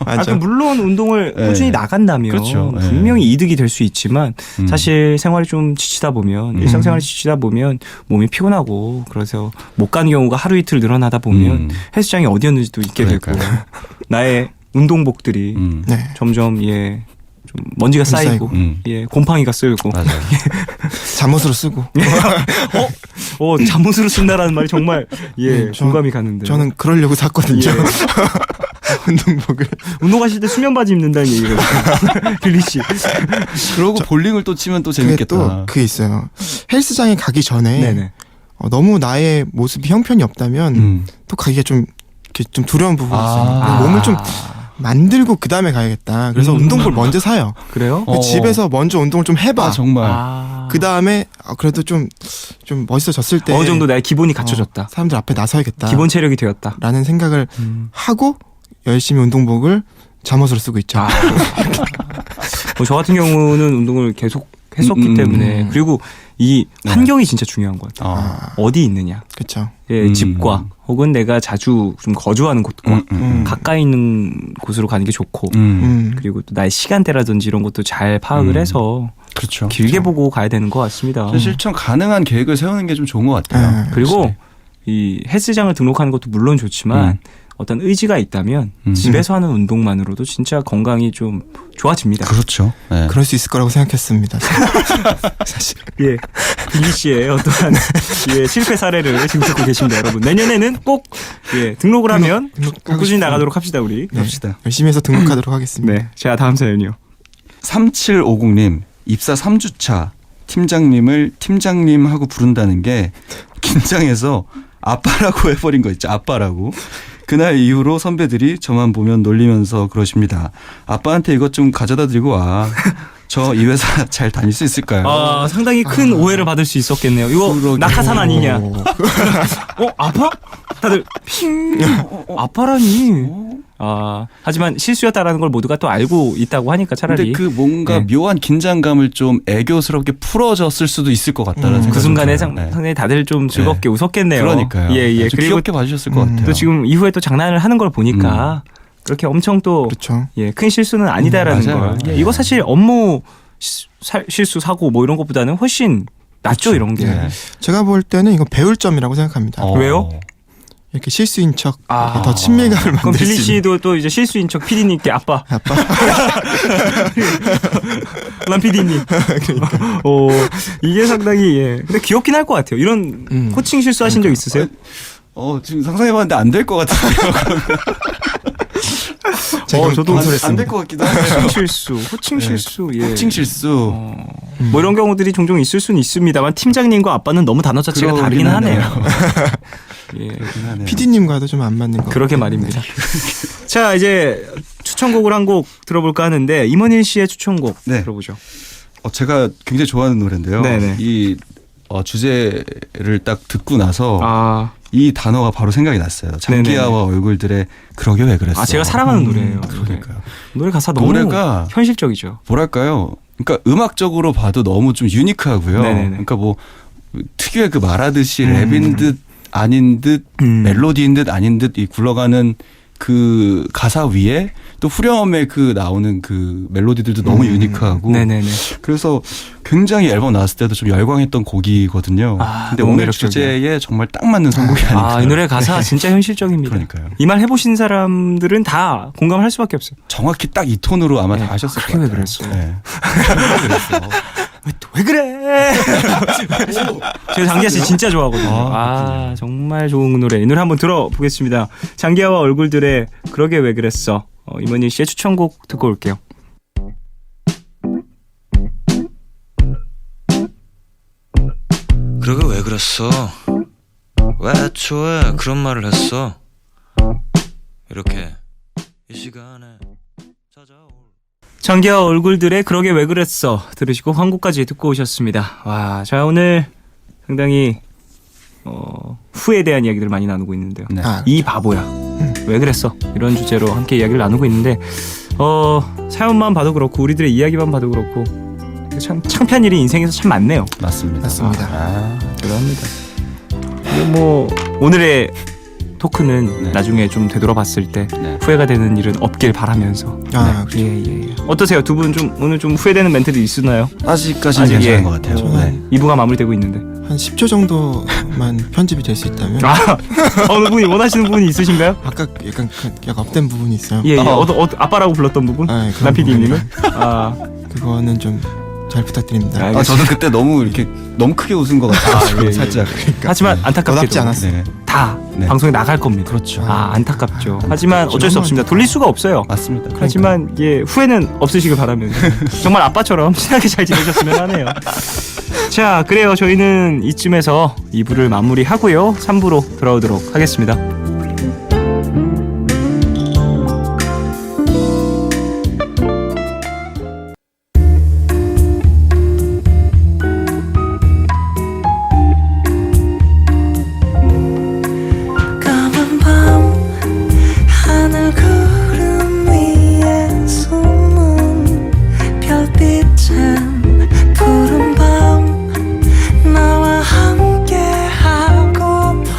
맞아. 물론 운동을 네. 꾸준히 나간다면 그렇죠. 네. 분명히 이득이 될 수 있지만 사실 생활이 좀 지치다 보면 일상생활이 지치다 보면 몸이 피곤하고 그래서 못 가는 경우가 하루 이틀 늘어나다 보면 헬스장이 어디였는지도 잊게 되고 그러니까요. 나의 운동복들이 네. 점점 좀 먼지가 쌓이고 곰팡이가 쓸고 맞아요. 잠옷으로 쓰고 잠옷으로 쓴다라는 말이 정말 공감이 가는데 저는 그러려고 샀거든요. 운동복을. 운동하실 때 수면 바지 입는다는 얘기거든요. 빌리 씨. 그러고 볼링을 또 치면 또 그게 재밌겠다. 또 그게 있어요. 헬스장에 가기 전에 네네. 너무 나의 모습이 형편이 없다면 또 가기가 좀 두려운 부분이 있어요. 몸을 좀 만들고 그 다음에 가야겠다. 그래서 운동복을 먼저 사요. 그래요? 집에서 먼저 운동을 좀 해봐. 정말. 그 다음에 그래도 좀 멋있어졌을 때 어느 정도 나의 기본이 갖춰졌다. 사람들 앞에 나서야겠다. 기본 체력이 되었다. 라는 생각을 하고 열심히 운동복을 잠옷으로 쓰고 있죠. 저 같은 경우는 운동을 계속 했었기 때문에 그리고 이 환경이 진짜 중요한 것 같아요. 어디 있느냐. 그렇죠. 집과 혹은 내가 자주 좀 거주하는 곳과 가까이 있는 곳으로 가는 게 좋고 그리고 또 나의 시간대라든지 이런 것도 잘 파악을 해서 그렇죠. 길게 보고 가야 되는 것 같습니다. 실천 가능한 계획을 세우는 게 좀 좋은 것 같아요. 그리고 이 헬스장을 등록하는 것도 물론 좋지만 어떤 의지가 있다면 집에서 하는 운동만으로도 진짜 건강이 좀 좋아집니다. 그렇죠. 네. 그럴 수 있을 거라고 생각했습니다. 사실. 예, 김기 씨의 어떠한 예, 실패 사례를 지금 듣고 계십니다, 여러분. 내년에는 꼭 예, 등록을 하면 등록하고 꾸준히 싶어요. 나가도록 합시다, 우리. 네, 합시다. 열심히 해서 등록하도록 하겠습니다. 네, 자 다음 사연이요. 3750님 입사 3주차 팀장님을 팀장님 하고 부른다는 게 긴장해서 아빠라고 해버린 거 있죠. 아빠라고. 그날 이후로 선배들이 저만 보면 놀리면서 그러십니다. 아빠한테 이것 좀 가져다 드리고 와. 저 이 회사 잘 다닐 수 있을까요? 아, 상당히 큰 오해를 받을 수 있었겠네요. 이거 낙하산 아니냐? 아빠? 다들 핑. 아빠라니. 하지만 실수였다라는 걸 모두가 또 알고 있다고 하니까 차라리 근데 그 뭔가 네. 묘한 긴장감을 좀 애교스럽게 풀어졌을 수도 있을 것 같다는 생각이 그 순간에 들어요. 네. 상당히 다들 좀 즐겁게 웃었겠네요. 그러니까요. 예. 좀 그리고 귀엽게 봐주셨을 것 같아요. 또 지금 이후에 또 장난을 하는 걸 보니까 그렇게 엄청 또 그렇죠. 예, 큰 실수는 아니다라는 맞아요. 걸. 예, 네. 이거 사실 업무 실수 사고 뭐 이런 것보다는 훨씬 낫죠, 이런 게. 네. 제가 볼 때는 이거 배울 점이라고 생각합니다. 왜요? 이렇게 실수인 척 아. 이렇게 더 친밀감을 그럼 만들 빌리 수 있는. 씨도 또 이제 실수인 척 PD님께 아빠. 난 PD님. 이게 상당히 예. 근데 귀엽긴 할 것 같아요. 이런 코칭 실수하신 적 있으세요? 지금 상상해봤는데 안 될 것 같은데요. 제가 저도 안될 것 같기도 하고. 코칭 실수, 호칭 실수, 예. 코칭 실수. 뭐 이런 경우들이 종종 있을 수는 있습니다만 팀장님과 아빠는 너무 단어 자체가 그러긴 다르긴 하네요. 예. 하네요. PD님과도 좀 안 맞는 거. 그러게 말입니다. 자, 이제 추천곡을 한 곡 들어볼까 하는데 임원일 씨의 추천곡 네. 들어보죠. 제가 굉장히 좋아하는 노래인데요. 네네. 이 주제를 딱 듣고 나서 이 단어가 바로 생각이 났어요. 장기하와 얼굴들의 그러게 왜 그랬어. 제가 사랑하는 노래예요. 그러니까요. 노래 가사 너무 노래가 현실적이죠. 뭐랄까요? 그러니까 음악적으로 봐도 너무 좀 유니크하고요. 네네네. 그러니까 뭐 특유의 그 말하듯이 랩인 듯 아닌 듯 멜로디인 듯 아닌 듯 이 굴러가는 그 가사 위에 또 후렴에 그 나오는 그 멜로디들도 너무 유니크하고 네네네. 그래서 굉장히 앨범 나왔을 때도 좀 열광했던 곡이거든요. 근데 너무 오늘 매력적이에요. 주제에 정말 딱 맞는 선곡이 아닐까. 이 노래 가사 진짜 현실적입니다. 그러니까요. 이 말 해보신 사람들은 다 공감할 수밖에 없어요. 정확히 딱 이 톤으로 아마 네. 다 하셨을 것 그게 왜 같아요. 그랬어? 네. 왜 그랬어? 왜 그래? 제가 장기하 씨 진짜 좋아하거든요. 그렇군요. 정말 좋은 노래. 이 노래 한번 들어보겠습니다. 장기하와 얼굴들의 그러게 왜 그랬어. 임원일 씨의 추천곡 듣고 올게요. 그러게 왜 그랬어? 왜 애초에 그런 말을 했어? 이렇게 이 시간에 찾아올 장기하 얼굴들의 그러게 왜 그랬어 들으시고 광고까지 듣고 오셨습니다. 자 오늘 상당히 후에 대한 이야기들을 많이 나누고 있는데요. 네. 이 바보야 왜 그랬어 이런 주제로 함께 이야기를 나누고 있는데 사연만 봐도 그렇고 우리들의 이야기만 봐도 그렇고 참 창피한 일이 인생에서 참 많네요. 맞습니다. 맞습니다. 대단합니다. 뭐 오늘의 토크는 네. 나중에 좀 되돌아봤을 때 네. 후회가 되는 일은 없길 바라면서 그렇죠. 예. 어떠세요? 두 분 좀 오늘 좀 후회되는 멘트도 있으나요? 아직까지는 아직, 괜찮은 예. 것 같아요. 저는 네. 2부가 마무리되고 있는데 한 10초 정도만 편집이 될 수 있다면 어느 분이 원하시는 부분이 있으신가요? 아까 약간 업된 부분이 있어요. 예, 아빠라고 불렀던 부분? 그런 남 PD님은? 그거는 좀 잘 부탁드립니다. 알겠습니다. 저는 그때 너무 이렇게 너무 크게 웃은 것 같아요. 살짝. 하지만 안타깝게도 너답지 않았어요. 네. 다 네. 방송에 나갈 겁니다. 그렇죠. 안타깝죠. 하지만 어쩔 수 없습니다. 돌릴 수가 없어요. 맞습니다. 하지만 후회는 없으시길 바라면서 정말 아빠처럼 친하게 잘 지내셨으면 하네요. 자, 그래요. 저희는 이쯤에서 2부를 마무리하고요. 3부로 돌아오도록 하겠습니다. 까만 밤 하늘 구름 위에 숨은 별빛은 푸른 밤 나와 함께 하고파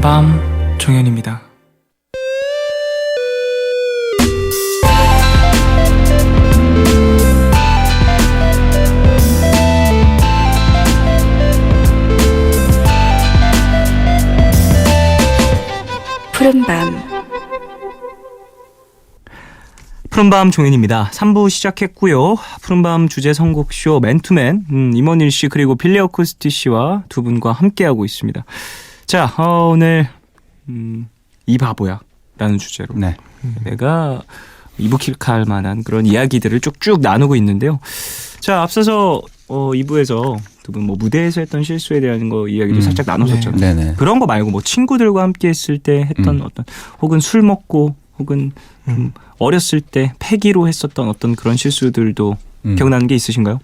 푸른밤 종현입니다. 푸른밤 푸른밤 종현입니다. 3부 시작했고요. 푸른밤 주제 선곡쇼 맨투맨 임원일 씨 그리고 빌리 어쿠스티 씨와 두 분과 함께하고 있습니다. 자, 오늘 이 바보야 라는 주제로 네. 내가 이북힐할 만한 그런 이야기들을 쭉쭉 나누고 있는데요. 자, 앞서서 2부에서 두 분 뭐 무대에서 했던 실수에 대한 거 이야기도 살짝 나눴었잖아요. 네네. 그런 거 말고 뭐 친구들과 함께 했을 때 했던 어떤 혹은 술 먹고 혹은 좀 어렸을 때 패기로 했었던 어떤 그런 실수들도 기억나는 게 있으신가요?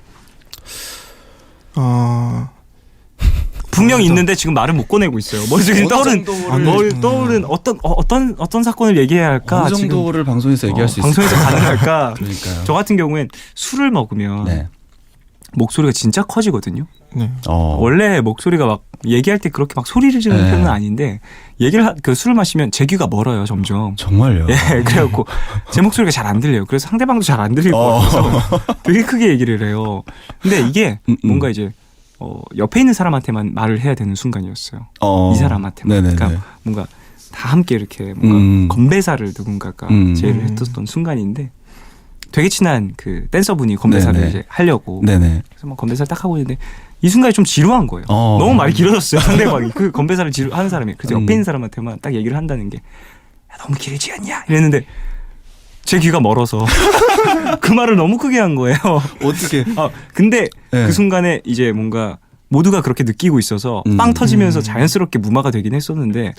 분명히 있는데 지금 말을 못 꺼내고 있어요. 머릿속에 떠오른 어떤 사건을 얘기해야 할까? 어느 정도를 방송에서 얘기할 수 방송에서 있을까요? 가능할까? 그러니까요. 저 같은 경우엔 술을 먹으면 네. 목소리가 진짜 커지거든요. 네. 원래 목소리가 막 얘기할 때 그렇게 막 소리를 지르는 네. 편은 아닌데 그 술을 마시면 제 귀가 멀어요 점점. 정말요? 예, 그래갖고 제 목소리가 잘 안 들려요. 그래서 상대방도 잘 안 들릴 것 같아서 되게 크게 얘기를 해요. 근데 이게 뭔가 이제 옆에 있는 사람한테만 말을 해야 되는 순간이었어요. 이 사람한테만. 네네네. 그러니까 뭔가 다 함께 이렇게 뭔가 건배사를 누군가가 제의를 음. 했었던 순간인데 되게 친한 그 댄서분이 건배사를 네네. 이제 하려고 네네. 그래서 막 건배사를 딱 하고 있는데 이 순간이 좀 지루한 거예요. 너무 말이 길어졌어요. 상대방이 그 건배사를 하는 사람이 그래서 옆에 있는 사람한테만 딱 얘기를 한다는 게 야, 너무 길지 않냐 이랬는데 제 귀가 멀어서 그 말을 너무 크게 한 거예요. 어떻게? 근데 네. 그 순간에 이제 뭔가 모두가 그렇게 느끼고 있어서 빵 터지면서 자연스럽게 무마가 되긴 했었는데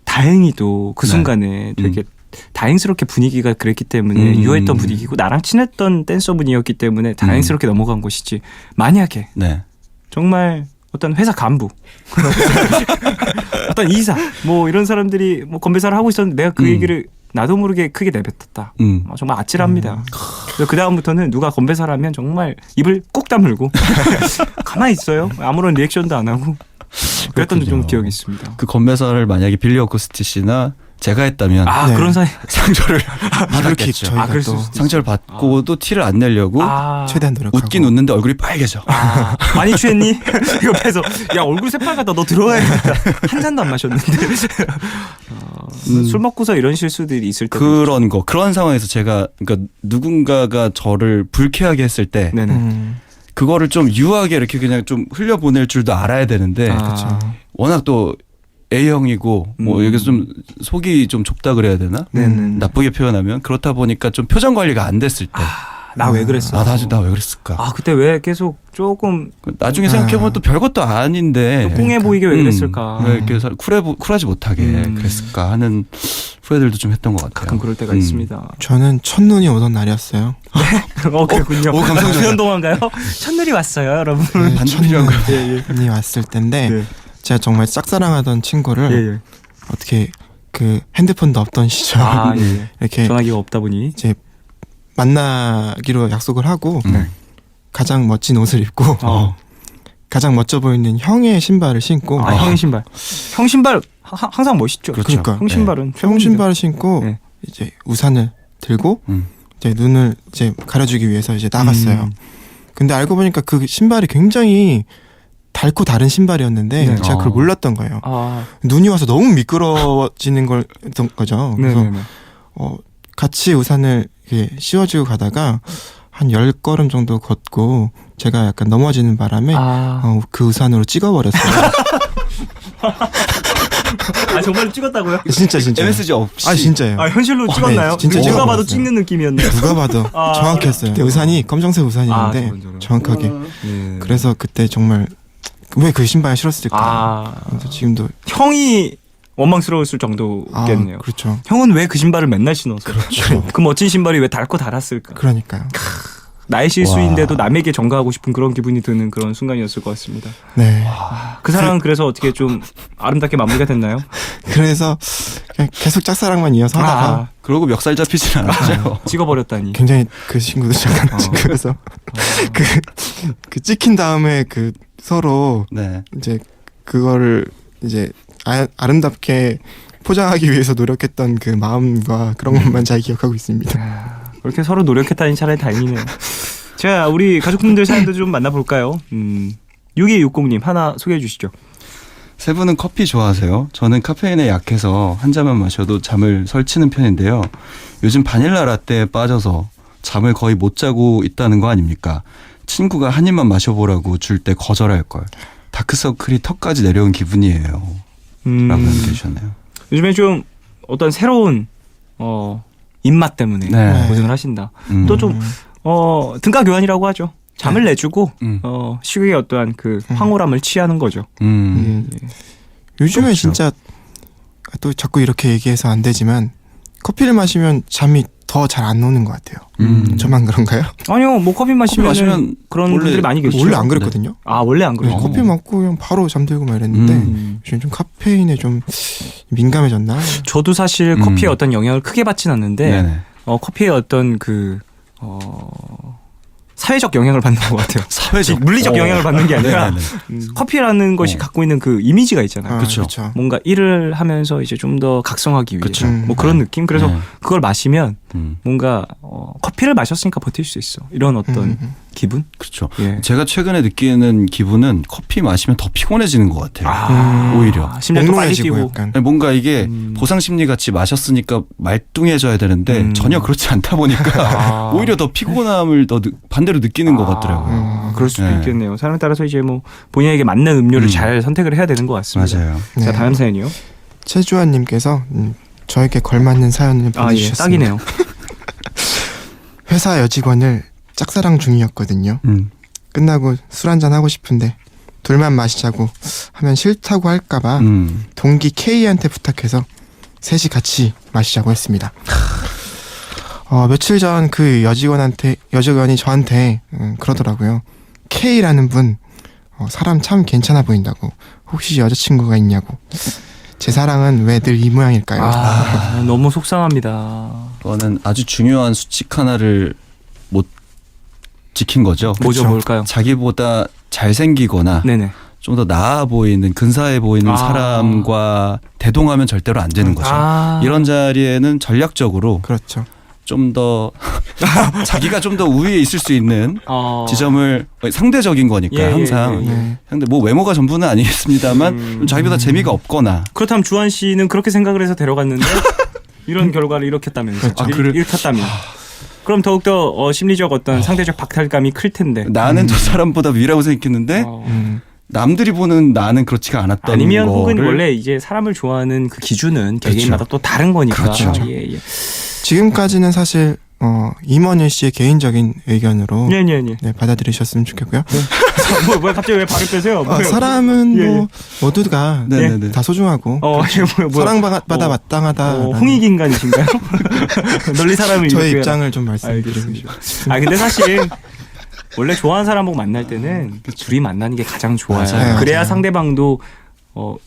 다행히도 그 네. 순간에 되게 다행스럽게 분위기가 그랬기 때문에 유효했던 분위기고 나랑 친했던 댄서분이었기 때문에 다행스럽게 넘어간 것이지 만약에 네. 정말 어떤 회사 간부 어떤 이사 뭐 이런 사람들이 뭐 건배사를 하고 있었는데 내가 그 얘기를 나도 모르게 크게 내뱉었다. 정말 아찔합니다. 그래서 그 다음부터는 누가 건배사를 하면 정말 입을 꾹 다물고 가만히 있어요. 아무런 리액션도 안 하고 그랬던 좀 기억이 있습니다. 그 건배사를 만약에 빌리 어쿠스티 씨나 제가 했다면 네. 그런 사이 상처를 이렇게 받았겠죠. 저희가 그럴 수 또 있어요. 상처를 받고도 티를 안 내려고 최대한 노력하고 웃긴 웃는데 얼굴이 빨개져. 많이 취했니? 옆에서 야 얼굴 새빨갛다 너 들어와야겠다. 한 잔도 안 마셨는데 술 먹고서 이런 실수들이 있을 때 그런 상황에서 제가 그러니까 누군가가 저를 불쾌하게 했을 때 네네. 그거를 좀 유하게 이렇게 그냥 좀 흘려보낼 줄도 알아야 되는데 워낙 또 A형이고 뭐 여기서 좀 속이 좀 좁다 그래야 되나? 나쁘게 표현하면 그렇다 보니까 좀 표정 관리가 안 됐을 때 나 왜 그랬어? 나 왜 그랬을까? 그때 왜 계속 조금 나중에 생각해보면 또 별것도 아닌데 꽁해 보이게 왜 그랬을까? 왜 이렇게 쿨하지 못하게 그랬을까 하는 후회들도 좀 했던 것 같아요. 가끔 그럴 때가 있습니다. 저는 첫눈이 오던 날이었어요. 그렇군요. 감사합니다. 수년 동안가요? 첫눈이 왔어요, 여러분. 첫눈이 왔을 때인데 네. 제가 정말 짝사랑하던 친구를 예. 어떻게 그 핸드폰도 없던 시절 예. 이렇게 전화기가 없다 보니 이제 만나기로 약속을 하고 가장 멋진 옷을 입고 가장 멋져 보이는 형의 신발을 신고 형의 신발. 형 신발 항상 멋있죠. 그렇죠. 그러니까 형 신발은 형 신발을 신고 네. 이제 우산을 들고 이제 눈을 이제 가려주기 위해서 이제 나갔어요. 근데 알고 보니까 그 신발이 굉장히 달고 다른 신발이었는데 네. 제가 그걸 몰랐던 거예요. 눈이 와서 너무 미끄러워지는 거죠. 그래서 네네네. 같이 우산을 이렇게 씌워주고 가다가 한 10걸음 정도 걷고 제가 약간 넘어지는 바람에 그 우산으로 찍어버렸어요. 정말 찍었다고요? 진짜. MSG 없이. 진짜예요. 현실로 찍었나요? 네, 진짜 누가 봐도 찍어버렸어요. 찍는 느낌이었네요. 누가 봐도 정확했어요. 근데 우산이 검정색 우산이었는데 저런. 정확하게. 그래서 그때 정말 왜 그 신발 신었을까? 그래서 지금도 형이 원망스러웠을 정도겠네요. 그렇죠. 형은 왜 그 신발을 맨날 신어서? 그 멋진 신발이 왜 닳고 닳았을까? 그러니까요. 나의 실수인데도 남에게 전가하고 싶은 그런 기분이 드는 그런 순간이었을 것 같습니다. 네. 그 사랑은 그래서 어떻게 좀 아름답게 마무리가 됐나요? 그래서 그냥 계속 짝사랑만 이어서 하다가 그러고 멱살 잡히진 않았죠. 찍어버렸다니. 굉장히 그 친구도 잠깐 그래서 그 찍힌 다음에 그 서로 네. 이제 그거를 이제 아름답게 포장하기 위해서 노력했던 그 마음과 그런 것만 잘 기억하고 있습니다. 그렇게 서로 노력했다니 차라리 다행이네요. 자, 우리 가족분들 사연도 좀 만나볼까요? 6260님 하나 소개해 주시죠. 세 분은 커피 좋아하세요? 저는 카페인에 약해서 한 잔만 마셔도 잠을 설치는 편인데요. 요즘 바닐라 라떼에 빠져서 잠을 거의 못 자고 있다는 거 아닙니까? 친구가 한 입만 마셔보라고 줄 때 거절할 걸. 다크서클이 턱까지 내려온 기분이에요. 라고 남겨주셨네요. 요즘에 좀 어떤 새로운 입맛 때문에 네. 고생을 하신다. 또 좀 등가 교환이라고 하죠. 잠을 내주고 식욕의 어떠한 그 황홀함을 취하는 거죠. 요즘에 그렇죠. 진짜 또 자꾸 이렇게 얘기해서 안 되지만 커피를 마시면 잠이 더 잘 안 오는 것 같아요. 저만 그런가요? 아니요, 뭐 커피 마시면 그런 원래- 분들이 많이 계시죠. 원래 안 그랬거든요. 아, 원래 안 네, 그래요? 커피 먹고 그냥 바로 잠들고 막 이랬는데 요즘 좀 카페인에 좀 민감해졌나? 저도 사실 커피에 어떤 영향을 크게 받진 않는데 네네. 커피에 어떤 그 사회적 영향을 받는 것 같아요. 사회적 물리적 영향을 받는 게 아니라 네네네. 커피라는 것이 갖고 있는 그 이미지가 있잖아요. 그쵸. 그렇죠. 뭔가 일을 하면서 이제 좀 더 각성하기 위해서 그쵸. 뭐 그런 느낌. 그래서 네. 그걸 마시면 음, 뭔가 커피를 마셨으니까 버틸 수 있어. 이런 어떤 기분. 그렇죠. 예. 제가 최근에 느끼는 기분은 커피 마시면 더 피곤해지는 것 같아요. 오히려. 심장 또 빨리 몽롱해지고 뛰고. 약간. 뭔가 이게 보상심리 같이 마셨으니까 말뚱해져야 되는데 전혀 그렇지 않다 보니까 오히려 더 피곤함을 더 반대로 느끼는 것 같더라고요. 그럴 수도 네. 있겠네요. 사람에 따라서 이제 뭐 본인에게 맞는 음료를 잘 선택을 해야 되는 것 같습니다. 맞아요. 자, 네. 다음 사연이요. 최주환님께서 저에게 걸맞는 사연을 예, 보내주셨습니다. 딱이네요. 회사 여직원을 짝사랑 중이었거든요. 끝나고 술 한잔 하고 싶은데 둘만 마시자고 하면 싫다고 할까봐 동기 K한테 부탁해서 셋이 같이 마시자고 했습니다. 며칠 전 그 여직원이 저한테 그러더라고요. K라는 분 사람 참 괜찮아 보인다고. 혹시 여자친구가 있냐고. 제 사랑은 왜 늘 이 모양일까요? 너무 속상합니다. 그거는 아주 중요한 수칙 하나를 못 지킨 거죠. 뭐죠, 그렇죠. 뭘까요? 자기보다 잘생기거나 네네. 좀 더 나아 보이는 근사해 보이는 사람과 대동하면 절대로 안 되는 거죠. 이런 자리에는 전략적으로 그렇죠. 좀 더 자기가 좀 더 우위에 있을 수 있는 어. 지점을 상대적인 거니까 예, 항상 예, 예. 네. 상대 뭐 외모가 전부는 아니겠습니다만 좀 자기보다 재미가 없거나 그렇다면 주한 씨는 그렇게 생각을 해서 데려갔는데 이런 결과를 일으켰다면서. 일으켰다면. 그럼 더욱더 심리적 어떤 상대적 박탈감이 클 텐데. 나는 저 사람보다 위라고 생각했는데 남들이 보는 나는 그렇지가 않았던 아니면 거를 혹은 원래 이제 사람을 좋아하는 그 기준은 개개인마다 또 다른 거니까. 그렇죠. 예, 예. 지금까지는 사실 임원일 씨의 개인적인 의견으로 예, 예, 예. 네, 받아들이셨으면 좋겠고요. 뭐 갑자기 왜 발을 빼세요? 사람은 예, 예. 뭐 모두가 네네네. 다 소중하고 사랑받아 마땅하다. 홍익 인간이신가요? 널리 사람을 저의 이렇게 입장을 좀 말씀드리겠습니다. 아 근데 사실 원래 좋아하는 사람 보고 만날 때는 둘이 만나는 게 가장 좋아요. 맞아요. 그래야 맞아요. 상대방도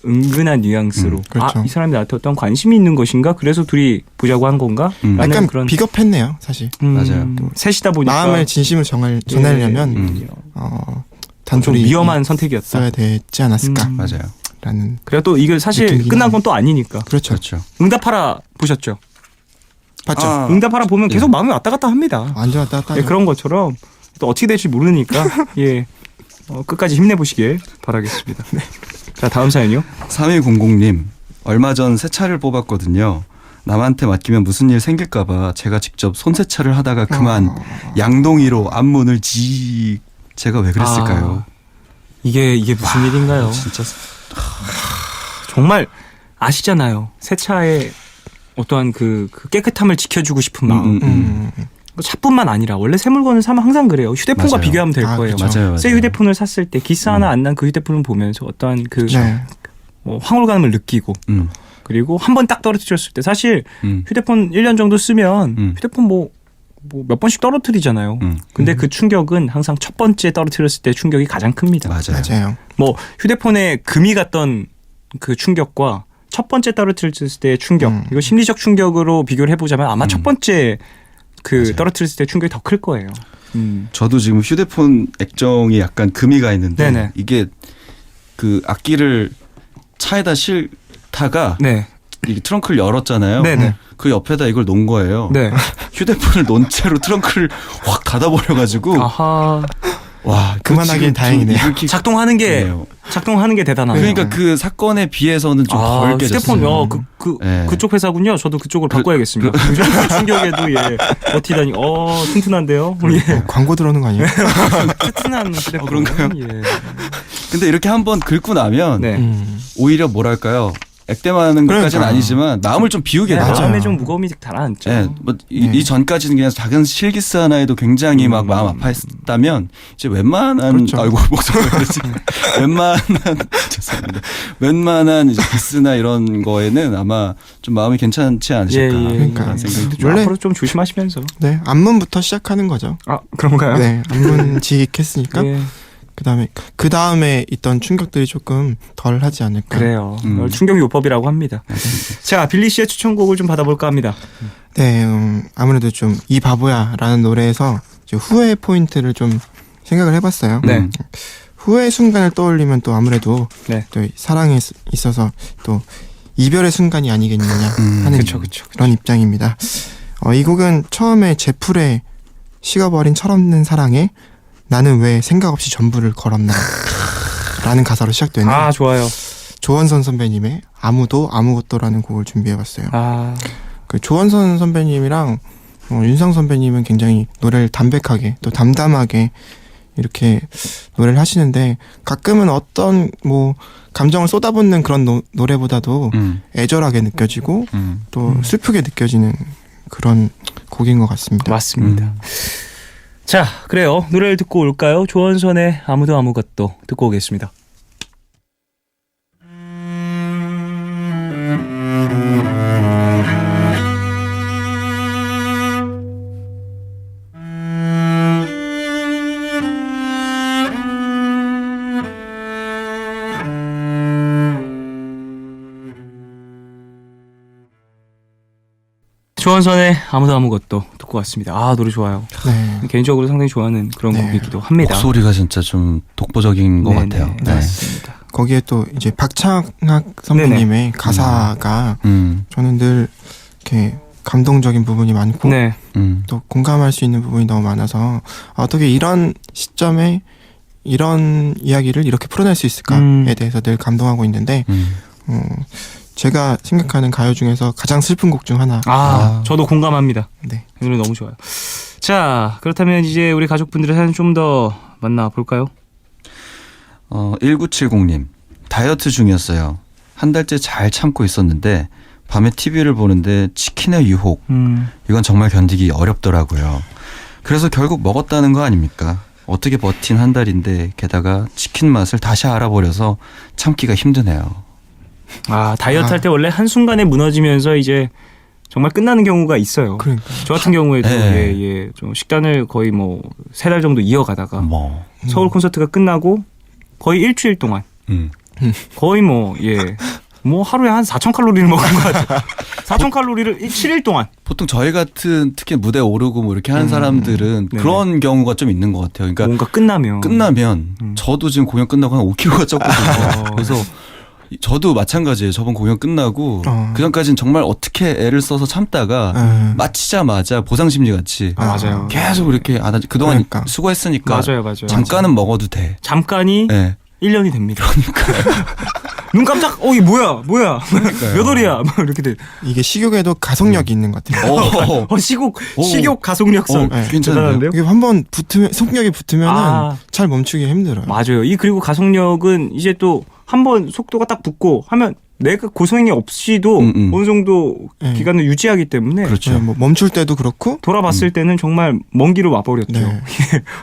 은근한 뉘앙스로 그렇죠. 이 사람이 나한테 어떤 관심이 있는 것인가? 그래서 둘이 보자고 한 건가? 라는 약간 그런 비겁했네요, 사실. 맞아요. 셋이다 보니까 마음을 진심을 전하려면 좀 단둘이 위험한 선택이었다. 있어야 되지 않았을까라는 맞아요. 그래고 또 이거 사실 느낌이긴 끝난 건 또 아니니까. 그렇죠. 그렇죠. 응답하라 보셨죠? 봤죠. 아, 응답하라 보면 계속 마음이 왔다 갔다 합니다. 완전 왔다 갔다 예, 하죠. 그런 것처럼 또 어떻게 될지 모르니까 예 끝까지 힘내보시길 바라겠습니다. 네. 자 다음 사연이요. 3200님 얼마 전 새 차를 뽑았거든요. 남한테 맡기면 무슨 일 생길까봐 제가 직접 손세차를 하다가 그만 양동이로 앞문을 제가 왜 그랬을까요? 이게 무슨 일인가요? 진짜 정말 아시잖아요. 새 차의 어떠한 그 깨끗함을 지켜주고 싶은 마음. 차뿐만 아니라 원래 새 물건을 사면 항상 그래요. 휴대폰과 맞아요. 비교하면 될 거예요. 그렇죠. 맞아요. 새 휴대폰을 샀을 때 기스 하나 안 난 그 휴대폰을 보면서 어떠한 그 네. 황홀감을 느끼고 음. 그리고 한 번 딱 떨어뜨렸을 때 사실 음. 휴대폰 1년 정도 쓰면 휴대폰 뭐 몇 번씩 떨어뜨리잖아요. 근데 그 충격은 항상 첫 번째 떨어뜨렸을 때 충격이 가장 큽니다. 맞아요. 맞아요. 뭐 휴대폰에 금이 갔던 그 충격과 첫 번째 떨어뜨렸을 때의 충격 이거 심리적 충격으로 비교를 해보자면 아마 첫 번째 그 맞아요. 떨어뜨렸을 때 충격이 더 클 거예요. 저도 지금 휴대폰 액정이 약간 금이 가 있는데 네네. 이게 그 악기를 차에다 타가 네. 이 트렁크를 열었잖아요. 네네. 그 옆에다 이걸 놓은 거예요. 네. 휴대폰을 놓은 채로 트렁크를 확 닫아버려가지고 아하. 와 그만하긴 다행이네요. 작동하는 게 대단하네요. 그러니까 그 사건에 비해서는 좀 덜 깨졌어요. 휴대폰 네. 그쪽 회사군요. 저도 그쪽을 바꿔야겠습니다. 충격에도 버티다니 튼튼한데요. 예. 광고 들어오는 거 아니에요? 튼튼한 휴대폰. 그런가요? 예. 근데 이렇게 한번 긁고 나면 네. 오히려 뭐랄까요? 액땜하는 것까지는 그러니까. 아니지만 마음을 좀 비우게 돼요. 맞아요. 마음에 좀 무거움이 가라앉죠. 네, 이 전까지는 그냥 작은 실기스 하나에도 굉장히 막 마음 아파했다면 이제 웬만한 그렇죠. 아이고 목소리가 그렇지 웬만한 죄송합니다. 웬만한 이제 기스나 이런 거에는 아마 좀 마음이 괜찮지 않으실까 그러니까. 그런 생각이 좀 원래- 앞으로 좀 조심하시면서. 네, 안문부터 시작하는 거죠. 아 그런가요? 네, 안문 지익했으니까 예. 그 다음에 있던 충격들이 조금 덜 하지 않을까. 그래요. 충격 요법이라고 합니다. 자, 빌리 씨의 추천곡을 좀 받아볼까 합니다. 네, 아무래도 좀 이 바보야라는 노래에서 이제 후회 포인트를 좀 생각을 해봤어요. 네. 후회 순간을 떠올리면 또 아무래도 네. 또 사랑에 있어서 또 이별의 순간이 아니겠느냐 하는 그쵸. 그런 입장입니다. 이 곡은 처음에 제풀의 식어버린 철없는 사랑에 나는 왜 생각 없이 전부를 걸었나 라는 가사로 시작되는 아 좋아요. 조원선 선배님의 아무도 아무것도라는 곡을 준비해봤어요. 아 그 조원선 선배님이랑 윤상 선배님은 굉장히 노래를 담백하게 또 담담하게 이렇게 노래를 하시는데 가끔은 어떤 뭐 감정을 쏟아붓는 그런 노래보다도 애절하게 느껴지고 또 슬프게 느껴지는 그런 곡인 것 같습니다. 맞습니다. 자, 그래요. 노래를 듣고 올까요? 조원선의 아무도 아무것도 듣고 오겠습니다. 조원선의 아무도 아무것도 듣고 왔습니다. 아 노래 좋아요. 네. 개인적으로 상당히 좋아하는 그런 네. 곡이기도 합니다. 목소리가 진짜 좀 독보적인 것 네네, 같아요. 네. 맞습니다. 거기에 또 이제 박창학 선배님의 가사가 저는 늘 이렇게 감동적인 부분이 많고 네. 또 공감할 수 있는 부분이 너무 많아서 어떻게 이런 시점에 이런 이야기를 이렇게 풀어낼 수 있을까에 대해서 늘 감동하고 있는데 제가 생각하는 가요 중에서 가장 슬픈 곡 중 하나. 저도 공감합니다. 네. 이 노래 너무 좋아요. 자, 그렇다면 이제 우리 가족분들의 사연 좀 더 만나볼까요? 1970님 다이어트 중이었어요. 한 달째 잘 참고 있었는데 밤에 TV를 보는데 치킨의 유혹 이건 정말 견디기 어렵더라고요. 그래서 결국 먹었다는 거 아닙니까? 어떻게 버틴 한 달인데 게다가 치킨 맛을 다시 알아버려서 참기가 힘드네요. 다이어트 할 때 원래 한순간에 무너지면서 이제 정말 끝나는 경우가 있어요. 그러니까. 저 같은 경우에도 네. 좀 식단을 거의 뭐 3달 정도 이어가다가 뭐 서울 콘서트가 끝나고 거의 일주일 동안 거의 뭐 하루에 한 4,000칼로리를 먹은 것 같아요. 4,000칼로리를 7일 동안. 보통 저희 같은 특히 무대 오르고 뭐 이렇게 하는 사람들은 네네. 그런 경우가 좀 있는 것 같아요. 그러니까 뭔가 끝나면 저도 지금 공연 끝나고 한 5kg가 쪘거든요. 그래서 저도 마찬가지예요. 저번 공연 끝나고 그 전까지는 정말 어떻게 애를 써서 참다가 마치자마자 보상심리 같이 맞아요. 계속 이렇게 그동안 그러니까. 수고했으니까 맞아요. 잠깐은 먹어도 돼. 잠깐이 네. 1년이 됩니다. 눈 깜짝 이게 뭐야 몇 월이야 막 이렇게 돼. 이게 식욕에도 가속력이 있는 것 같아요. 식욕 가속력선 괜찮은데요? 대단한데요? 이게 한번 붙으면 속력이 붙으면은 아. 잘 멈추기 힘들어요. 맞아요. 그리고 가속력은 이제 또 한 번 속도가 딱 붙고 하면 내가 고소행위 없이도 어느 정도 기간을 유지하기 때문에 그렇죠. 네, 뭐 멈출 때도 그렇고 돌아봤을 때는 정말 먼 길을 와버렸죠. 네.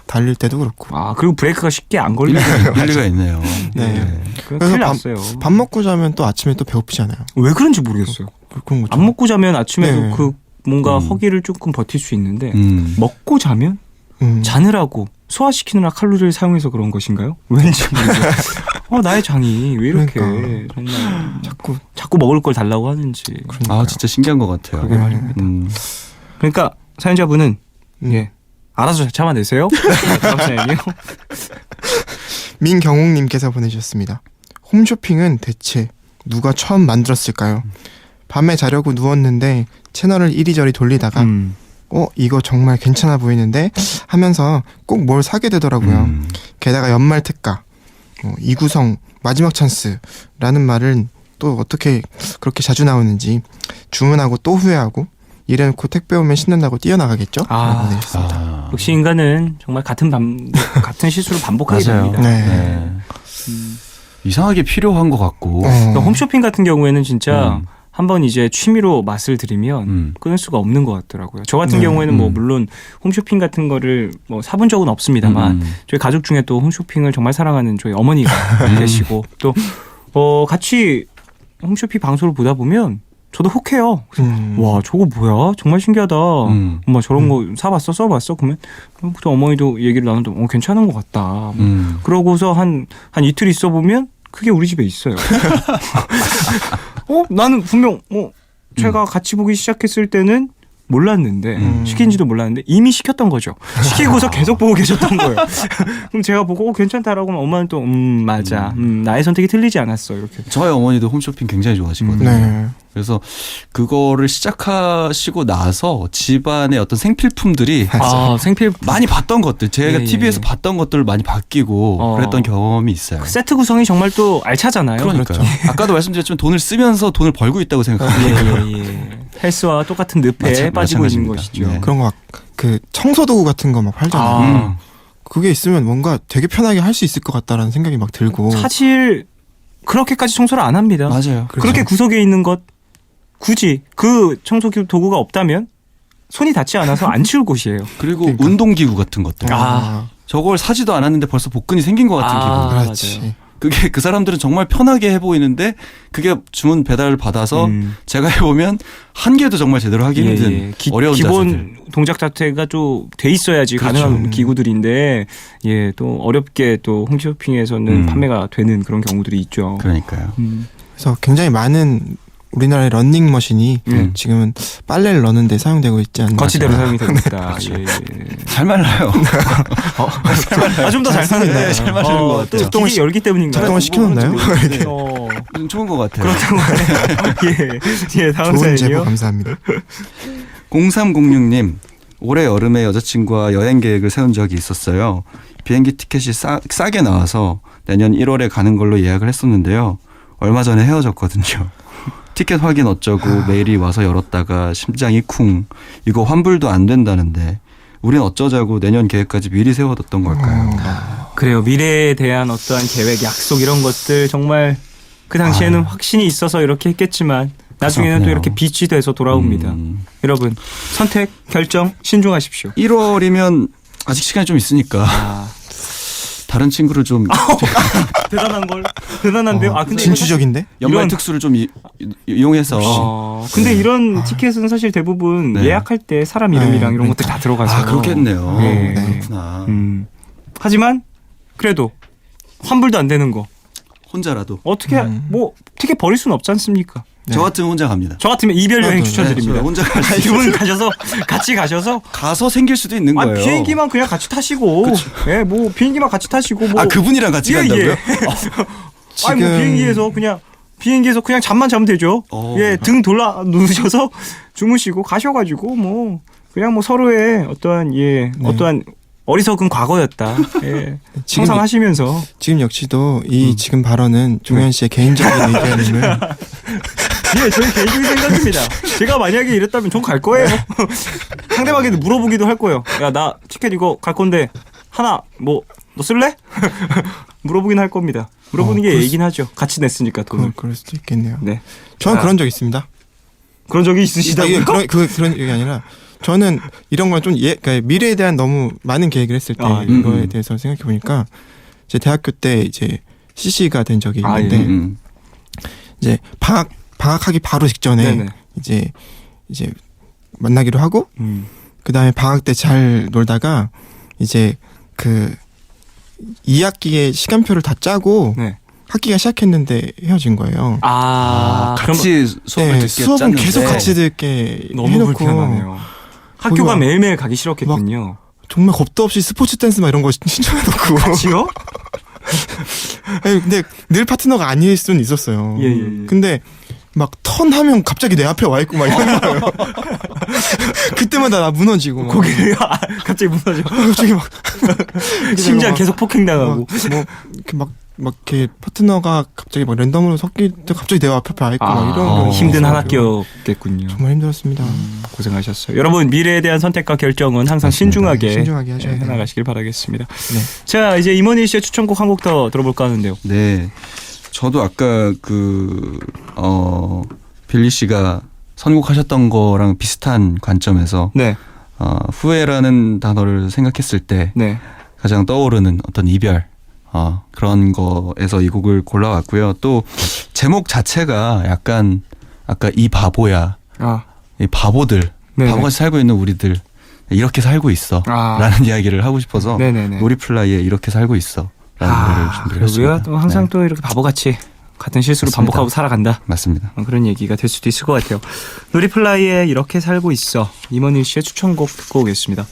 달릴 때도 그렇고. 그리고 브레이크가 쉽게 안 걸리는 일리가 있네요. 네. 큰일 그래서 났어요. 밥 먹고 자면 또 아침에 또 배고프잖아요. 왜 그런지 모르겠어요. 그런 거죠. 안 먹고 자면 아침에도 네. 그 뭔가 허기를 조금 버틸 수 있는데 먹고 자면 음. 자느라고 소화시키느라 칼로리를 사용해서 그런 것인가요? 왠지 모르겠어요. 나의 장이 왜 이렇게 그러니까. 정말 자꾸 먹을 걸 달라고 하는지. 진짜 신기한 것 같아요. 그러게 말입니다. 그러니까 사연자분은 알아서 참아내세요. 다음 사연이요. 민경욱님께서 보내주셨습니다. 홈쇼핑은 대체 누가 처음 만들었을까요? 밤에 자려고 누웠는데 채널을 이리저리 돌리다가 이거 정말 괜찮아 보이는데 하면서 꼭 뭘 사게 되더라고요. 게다가 연말 특가, 이구성 마지막 찬스라는 말은 또 어떻게 그렇게 자주 나오는지 주문하고 또 후회하고 이래놓고 택배 오면 신난다고 뛰어나가겠죠? 라고 보내주셨습니다. 역시 인간은 정말 같은 실수를 반복하게 맞아요. 됩니다. 네. 이상하게 필요한 것 같고. 그러니까 홈쇼핑 같은 경우에는 진짜 한번 이제 취미로 맛을 들이면 음. 끊을 수가 없는 것 같더라고요. 저 같은 네. 경우에는 뭐 물론 홈쇼핑 같은 거를 뭐 사본 적은 없습니다만 저희 가족 중에 또 홈쇼핑을 정말 사랑하는 저희 어머니가 계시고 또 같이 홈쇼핑 방송을 보다 보면 저도 혹해요. 와 저거 뭐야? 정말 신기하다. 엄마 저런 거 사봤어? 써봤어? 그러면 또 어머니도 얘기를 나누면 괜찮은 것 같다. 그러고서 한 이틀 있어 보면 그게 우리 집에 있어요. 나는 분명 제가 같이 보기 시작했을 때는 몰랐는데 시킨지도 몰랐는데 이미 시켰던 거죠. 시키고서 계속 보고 계셨던 거예요. 그럼 제가 보고 괜찮다라고 하면 엄마는 또 맞아. 나의 선택이 틀리지 않았어. 이렇게. 저희 어머니도 홈쇼핑 굉장히 좋아하시거든요. 네. 그래서 그거를 시작하시고 나서 집안의 어떤 생필품들이 생필품 많이 봤던 것들, 제가 예, TV에서 예. 봤던 것들을 많이 바뀌고 그랬던 경험이 있어요. 그 세트 구성이 정말 또 알차잖아요. 그러니까요. 아까도 말씀드렸지만 돈을 쓰면서 돈을 벌고 있다고 생각합니다. 예. 헬스와 똑같은 늪에 빠지고 있는 마찬가지입니다. 것이죠. 네. 그런 거 막 그 청소도구 같은 거 막 팔잖아요. 그게 있으면 뭔가 되게 편하게 할 수 있을 것 같다라는 생각이 막 들고. 사실 그렇게까지 청소를 안 합니다. 맞아요. 그렇게 구석에 있는 것 굳이 그 청소 도구가 없다면 손이 닿지 않아서 안 치울 곳이에요. 그리고 그러니까. 운동기구 같은 것들. 아, 저걸 사지도 않았는데 벌써 복근이 생긴 것 같은 기분. 그렇지. 맞아요. 그게 그 사람들은 정말 편하게 해 보이는데 그게 주문 배달을 받아서 제가 해보면 한 개도 정말 제대로 하기 힘든 어려운 기본 자세들. 동작 자체가 좀 돼 있어야지 그렇죠. 가능한 기구들인데 또 어렵게 또 홈쇼핑에서는 판매가 되는 그런 경우들이 있죠. 그러니까요. 그래서 굉장히 많은 우리나라의 런닝머신이 지금은 빨래를 넣는 데 사용되고 있지 않나. 거치대로 사용이 됩니다. 잘 말라요. 좀 더 잘 사는 네, 잘 말리는 것 같아요. 또 작동을 기계 열기 때문인가요? 작동을 시켜놓나요? 좀 좋은 것 같아요. 다음 좋은 제보 사연이요. 감사합니다. 0306님, 올해 여름에 여자친구와 여행 계획을 세운 적이 있었어요. 비행기 티켓이 싸게 나와서 내년 1월에 가는 걸로 예약을 했었는데요. 얼마 전에 헤어졌거든요. 티켓 확인 어쩌고 메일이 와서 열었다가 심장이 쿵. 이거 환불도 안 된다는데 우린 어쩌자고 내년 계획까지 미리 세워뒀던 걸까요? 그래요. 미래에 대한 어떠한 계획, 약속 이런 것들 정말 그 당시에는 확신이 있어서 이렇게 했겠지만 나중에는 또 그렇네요. 이렇게 빛이 돼서 돌아옵니다. 여러분 선택, 결정 신중하십시오. 1월이면 아직 시간이 좀 있으니까 다른 친구를 좀 대단한데요. 근데 진취적인데? 연말 이런- 특수를 좀 이용해서 근데 이런 티켓은 사실 대부분 네. 예약할 때 사람 이름이랑 이런 것들 다 들어가서 그렇겠네요. 네. 그렇구나. 하지만 그래도 환불도 안 되는 거 혼자라도 어떻게 뭐 티켓 버릴 수는 없지 않습니까? 저 같으면 혼자 갑니다. 저 같으면 이별 여행 나도, 추천드립니다. 혼자 두 분 가셔서 같이 가셔서 가서 생길 수도 있는 거예요. 비행기만 그냥 같이 타시고 뭐 비행기만 같이 타시고 뭐 그분이랑 같이 예, 간다고요? 예. 아니 뭐 비행기에서 그냥 잠만 자면 되죠. 등 돌아 누우셔서 주무시고 가셔가지고 뭐 그냥 뭐 서로의 어떠한 어떠한 어리석은 과거였다. 상상하시면서 지금 역시도 이 지금 발언은 종현 씨의 개인적인 의견임을 저희 개인적인 생각입니다. 제가 만약에 이랬다면 전 갈 거예요. 상대방에게 물어보기도 할 거예요. 야, 나 티켓 이거 갈 건데 하나 뭐 너 쓸래? 물어보긴 할 겁니다. 물어보는 게 예의긴 하죠. 같이 냈으니까 돈을. 그럴 수도 있겠네요. 네. 저는 그런 적 있습니다. 그런 적이 있으시다고요? 그런 얘기 아니라 저는 이런 건 좀 그러니까 미래에 대한 너무 많은 계획을 했을 때 이거에 대해서 생각해 보니까 제 대학교 때 이제 CC가 된 적이 있는데 이제 방학하기 바로 직전에 네네. 이제 만나기로 하고 그 다음에 방학 때 잘 놀다가 이제 그 2학기에 시간표를 다 짜고 네. 학기가 시작했는데 헤어진 거예요. 같이 수업을 듣게 수업은 짰는데 계속 같이 듣게 너무 해놓고 불편하네요. 학교가 거기가 매일매일 가기 싫었겠군요. 정말 겁도 없이 스포츠 댄스 막 이런 거 신청해놓고 같이요? 아니, 근데 늘 파트너가 아닐 수는 있었어요. 예. 근데 막 턴하면 갑자기 내 앞에 와 있고 막 이런 거예요. 그때마다 나 무너지고 막. 고개를 갑자기 무너져. 갑자기 막 심장 막- 계속 폭행당하고. 막 이렇게 파트너가 갑자기 막 랜덤으로 섞일 때 갑자기 내 앞에 와 있고 막 이런 경우가 힘든 한 있어가지고 학교였겠군요. 정말 힘들었습니다. 고생하셨어요. 여러분 미래에 대한 선택과 결정은 항상 신중하게 신중하게 하셔야 돼요. 해나가시길 바라겠습니다. 자 이제 임원희 씨의 추천곡 한 곡 더 들어볼까 하는데요. 네. 저도 아까 빌리 씨가 선곡하셨던 거랑 비슷한 관점에서 네, 후회라는 단어를 생각했을 때 네, 가장 떠오르는 어떤 이별 그런 거에서 이 곡을 골라왔고요. 또 제목 자체가 약간 아까 이 바보야, 이 바보들, 네네. 바보같이 살고 있는 우리들 이렇게 살고 있어 라는 이야기를 하고 싶어서 네네네. 놀이플라이에 이렇게 살고 있어 라는 노래를 준비를 우리가 했습니다. 또 항상 네, 또 이렇게 바보같이 같은 실수를 맞습니다. 반복하고 살아간다. 맞습니다. 그런 얘기가 될 수도 있을 것 같아요. 놀이플라이에 이렇게 살고 있어. 임원희 씨의 추천곡 듣고 오겠습니다.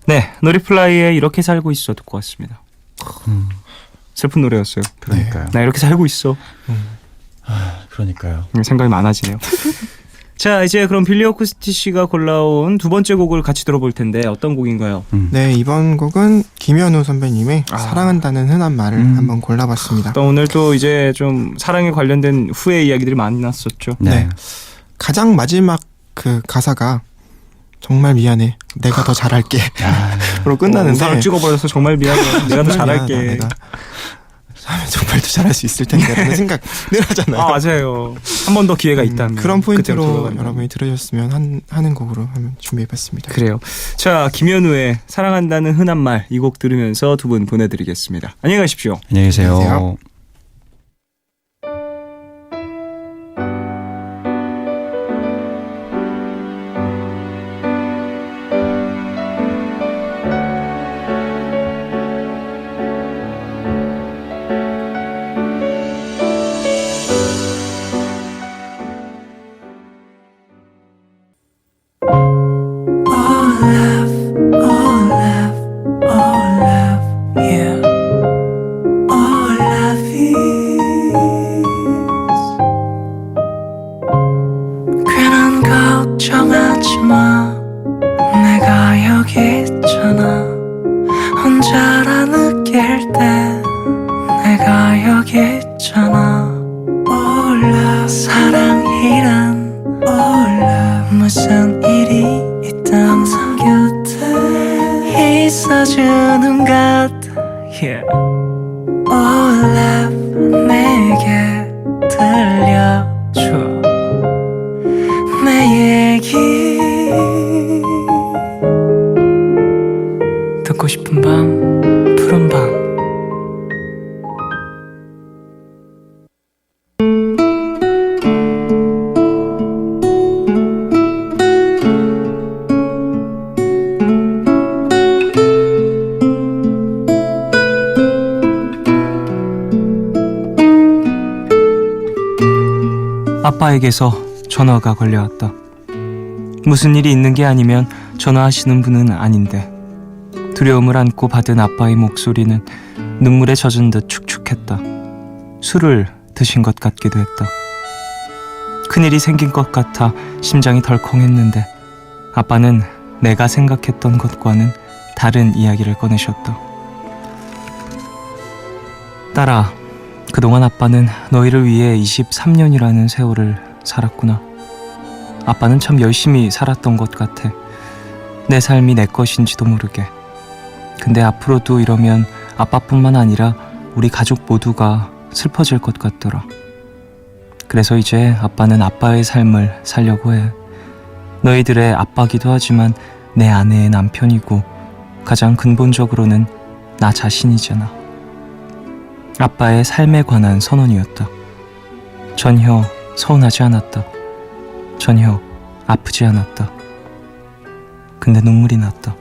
네, 놀이플라이에 이렇게 살고 있어 듣고 왔습니다. 슬픈 노래였어요. 그러니까요. 나 이렇게 살고 있어. 그러니까요. 생각이 많아지네요. 자, 이제 그럼 빌리 오크스티 씨가 골라온 두 번째 곡을 같이 들어볼 텐데 어떤 곡인가요? 네, 이번 곡은 김현우 선배님의 사랑한다는 흔한 말을 한번 골라봤습니다. 또 오늘 또 이제 좀 사랑에 관련된 후회 이야기들이 많았었죠. 네. 가장 마지막 그 가사가 정말 미안해. 내가 더 잘할게. 로 끝나는데 우상을 찍어버려서 정말 미안해. 내가 더 정말 잘할게. 미안하다, 내가 하면 정말 더 잘할 수 있을 텐데 라는 생각 늘 하잖아요. 맞아요. 한 번 더 기회가 있다면 그런 그때로 포인트로 돌아간다면. 여러분이 들으셨으면 하는 곡으로 한번 준비해봤습니다. 그래요. 자, 김현우의 사랑한다는 흔한 말 이 곡 들으면서 두 분 보내드리겠습니다. 안녕히 가십시오. 안녕히 계세요. 안녕히 계세요. 괜한 걱정하지 마 내가 여기 있잖아 혼자라 느낄 때 내가 여기 있잖아 몰라 사랑이란 몰라 무슨 일이 있든 항상 곁에 있어주는 것 yeah. 몰라 내게 들려줘 내 얘기 듣고 싶은 밤 푸른 밤 아빠에게서 전화가 걸려왔다. 무슨 일이 있는 게 아니면 전화하시는 분은 아닌데 두려움을 안고 받은 아빠의 목소리는 눈물에 젖은 듯 축축했다. 술을 드신 것 같기도 했다. 큰일이 생긴 것 같아 심장이 덜컹했는데 아빠는 내가 생각했던 것과는 다른 이야기를 꺼내셨다. 딸아, 그동안 아빠는 너희를 위해 23년이라는 세월을 살았구나. 아빠는 참 열심히 살았던 것 같아. 내 삶이 내 것인지도 모르게. 근데 앞으로도 이러면 아빠뿐만 아니라 우리 가족 모두가 슬퍼질 것 같더라. 그래서 이제 아빠는 아빠의 삶을 살려고 해. 너희들의 아빠기도 하지만 내 아내의 남편이고 가장 근본적으로는 나 자신이잖아. 아빠의 삶에 관한 선언이었다. 전혀 서운하지 않았다. 전혀 아프지 않았다. 근데 눈물이 났다.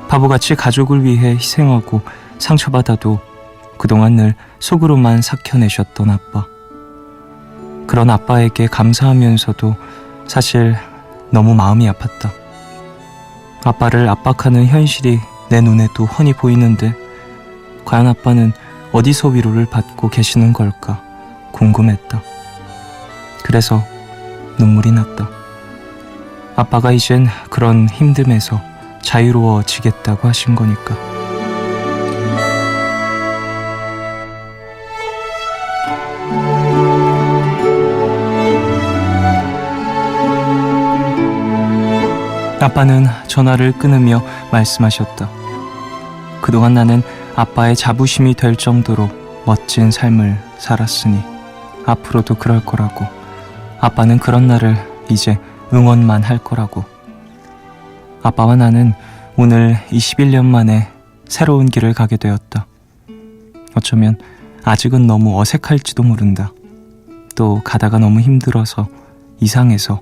바보같이 가족을 위해 희생하고 상처받아도 그동안 늘 속으로만 삭혀내셨던 아빠. 그런 아빠에게 감사하면서도 사실 너무 마음이 아팠다. 아빠를 압박하는 현실이 내 눈에도 훤히 보이는데 과연 아빠는 어디서 위로를 받고 계시는 걸까 궁금했다. 그래서 눈물이 났다. 아빠가 이젠 그런 힘듦에서 자유로워지겠다고 하신 거니까. 아빠는 전화를 끊으며 말씀하셨다. 그동안 나는 아빠의 자부심이 될 정도로 멋진 삶을 살았으니 앞으로도 그럴 거라고. 아빠는 그런 나를 이제 응원만 할 거라고. 아빠와 나는 오늘 21년 만에 새로운 길을 가게 되었다. 어쩌면 아직은 너무 어색할지도 모른다. 또 가다가 너무 힘들어서 이상해서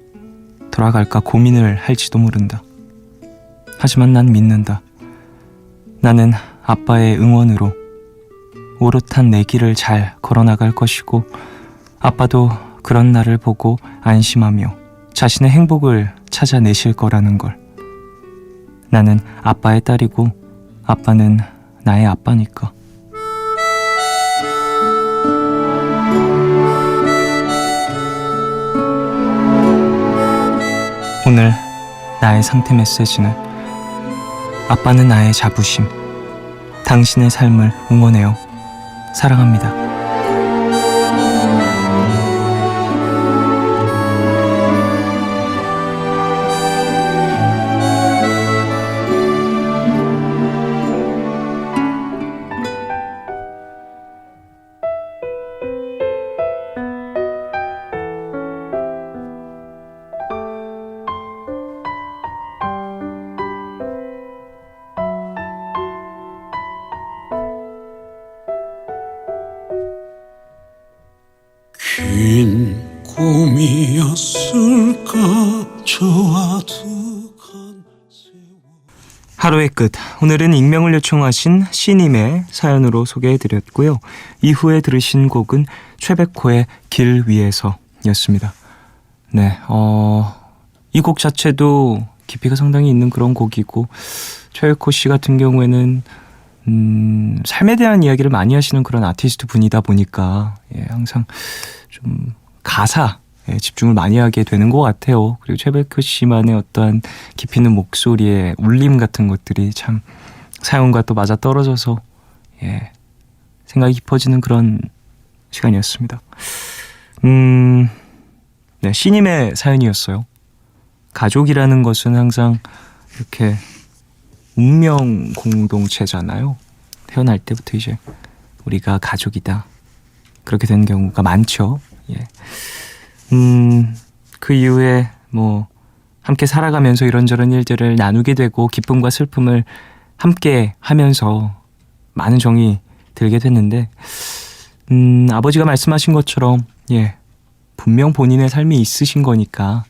돌아갈까 고민을 할지도 모른다. 하지만 난 믿는다. 나는 아빠의 응원으로 오롯한 내 길을 잘 걸어나갈 것이고 아빠도 그런 나를 보고 안심하며 자신의 행복을 찾아내실 거라는 걸. 나는 아빠의 딸이고 아빠는 나의 아빠니까. 오늘 나의 상태 메시지는 아빠는 나의 자부심, 당신의 삶을 응원해요. 사랑합니다. 긴 꿈이었을까 저 아득한 하루의 끝. 오늘은 익명을 요청하신 시님의 사연으로 소개해드렸고요. 이후에 들으신 곡은 최백호의 길 위에서 였습니다. 네, 이 곡 자체도 깊이가 상당히 있는 그런 곡이고 최백호 씨 같은 경우에는 삶에 대한 이야기를 많이 하시는 그런 아티스트 분이다 보니까 항상 좀 가사에 집중을 많이 하게 되는 것 같아요. 그리고 최백호 씨만의 어떠한 깊이 있는 목소리의 울림 같은 것들이 참 사연과 또 맞아 떨어져서 생각이 깊어지는 그런 시간이었습니다. 네, 시님의 사연이었어요. 가족이라는 것은 항상 이렇게 운명 공동체잖아요. 태어날 때부터 이제 우리가 가족이다. 그렇게 된 경우가 많죠. 그 이후에 뭐 함께 살아가면서 이런저런 일들을 나누게 되고 기쁨과 슬픔을 함께 하면서 많은 정이 들게 됐는데 아버지가 말씀하신 것처럼 분명 본인의 삶이 있으신 거니까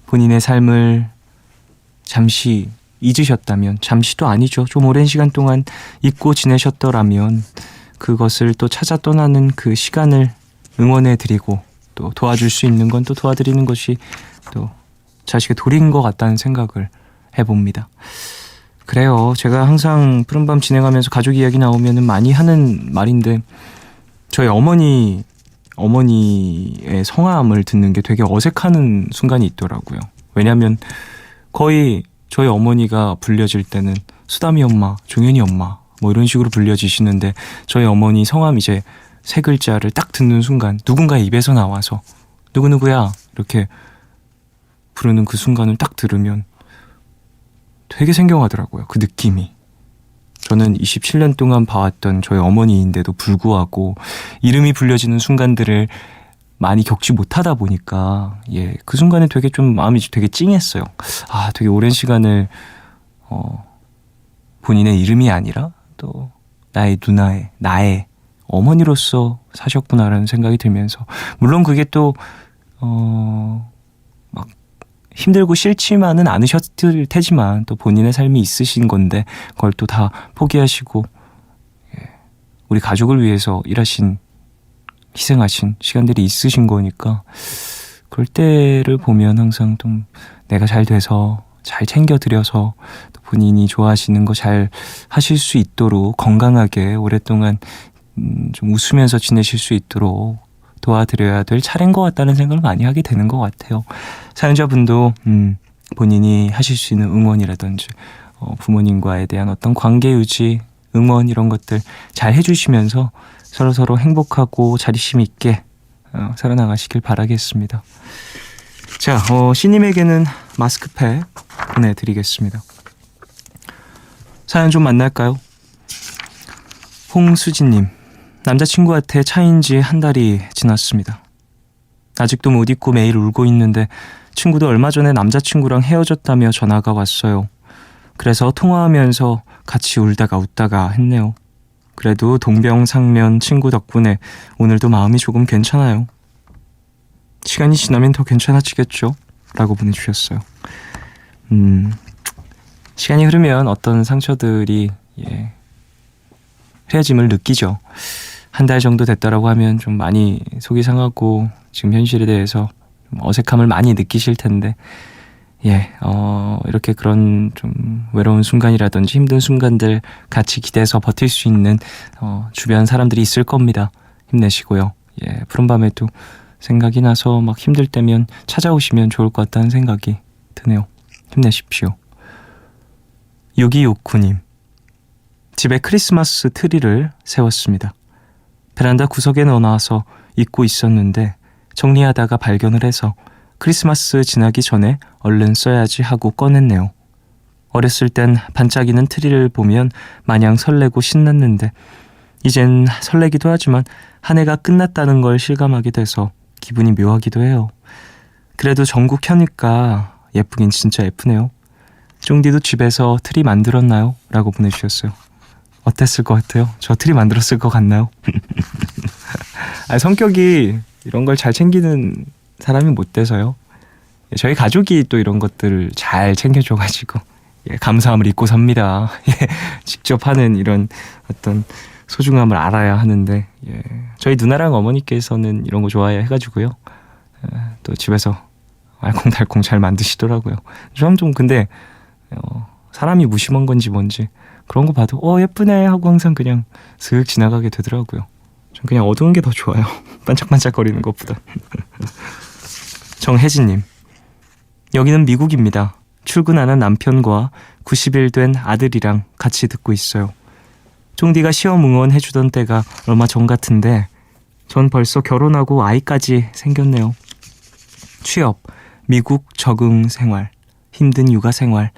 본인의 삶을 잠시 잊으셨다면, 잠시도 아니죠. 좀 오랜 시간 동안 잊고 지내셨더라면 그것을 또 찾아 떠나는 그 시간을 응원해드리고 또 도와줄 수 있는 건 또 도와드리는 것이 또 자식의 도리인 것 같다는 생각을 해봅니다. 그래요. 제가 항상 푸른밤 진행하면서 가족 이야기 나오면 많이 하는 말인데 저희 어머니의 성함을 듣는 게 되게 어색하는 순간이 있더라고요. 왜냐하면 거의 저희 어머니가 불려질 때는 수담이 엄마, 종현이 엄마 뭐 이런 식으로 불려지시는데 저희 어머니 성함 이제 세 글자를 딱 듣는 순간 누군가의 입에서 나와서 누구누구야 이렇게 부르는 그 순간을 딱 들으면 되게 생경하더라고요. 그 느낌이. 저는 27년 동안 봐왔던 저희 어머니인데도 불구하고 이름이 불려지는 순간들을 많이 겪지 못하다 보니까 그 순간에 되게 좀 마음이 되게 찡했어요. 아, 되게 오랜 시간을 본인의 이름이 아니라 또 나의 누나의 나의 어머니로서 사셨구나라는 생각이 들면서 물론 그게 또 막 힘들고 싫지만은 않으셨을 테지만 또 본인의 삶이 있으신 건데 그걸 또 다 포기하시고 우리 가족을 위해서 일하신 희생하신 시간들이 있으신 거니까 그럴 때를 보면 항상 좀 내가 잘 돼서 잘 챙겨드려서 또 본인이 좋아하시는 거 잘 하실 수 있도록 건강하게 오랫동안 좀 웃으면서 지내실 수 있도록 도와드려야 될 차례인 것 같다는 생각을 많이 하게 되는 것 같아요. 사연자분도 본인이 하실 수 있는 응원이라든지 부모님과에 대한 어떤 관계 유지, 응원 이런 것들 잘 해주시면서 서로서로 행복하고 자립심 있게 살아나가시길 바라겠습니다. 자, C님에게는 마스크팩 보내드리겠습니다. 사연 좀 만날까요? 홍수진님, 남자친구한테 차인 지 한 달이 지났습니다. 아직도 못 잊고 매일 울고 있는데 친구도 얼마 전에 남자친구랑 헤어졌다며 전화가 왔어요. 그래서 통화하면서 같이 울다가 웃다가 했네요. 그래도 동병상련 친구 덕분에 오늘도 마음이 조금 괜찮아요. 시간이 지나면 더 괜찮아지겠죠? 라고 보내주셨어요. 시간이 흐르면 어떤 상처들이 헤어짐을 느끼죠. 한 달 정도 됐다라고 하면 좀 많이 속이 상하고 지금 현실에 대해서 좀 어색함을 많이 느끼실 텐데 이렇게 그런 좀 외로운 순간이라든지 힘든 순간들 같이 기대서 버틸 수 있는 주변 사람들이 있을 겁니다. 힘내시고요. 푸른밤에도 생각이 나서 막 힘들 때면 찾아오시면 좋을 것 같다는 생각이 드네요. 힘내십시오. 6269님, 집에 크리스마스 트리를 세웠습니다. 베란다 구석에 넣어놔서 잊고 있었는데 정리하다가 발견을 해서 크리스마스 지나기 전에 얼른 써야지 하고 꺼냈네요. 어렸을 땐 반짝이는 트리를 보면 마냥 설레고 신났는데 이젠 설레기도 하지만 한 해가 끝났다는 걸 실감하게 돼서 기분이 묘하기도 해요. 그래도 전구 켜니까 예쁘긴 진짜 예쁘네요. 쫑디도 집에서 트리 만들었나요? 라고 보내주셨어요. 어땠을 것 같아요? 저 트리 만들었을 것 같나요? 성격이 이런 걸 잘 챙기는 사람이 못 돼서요. 저희 가족이 또 이런 것들을 잘 챙겨줘가지고 감사함을 잊고 삽니다. 직접 하는 이런 어떤 소중함을 알아야 하는데 저희 누나랑 어머니께서는 이런 거 좋아해 해가지고요. 또 집에서 알콩달콩 잘 만드시더라고요. 좀 근데 사람이 무심한 건지 뭔지 그런 거 봐도 예쁘네 하고 항상 그냥 슥 지나가게 되더라고요. 전 그냥 어두운 게 더 좋아요. 반짝반짝거리는 것보다. 정혜진님, 여기는 미국입니다. 출근하는 남편과 90일 된 아들이랑 같이 듣고 있어요. 쫑디가 시험 응원해주던 때가 얼마 전 같은데 전 벌써 결혼하고 아이까지 생겼네요. 취업, 미국 적응 생활, 힘든 육아 생활,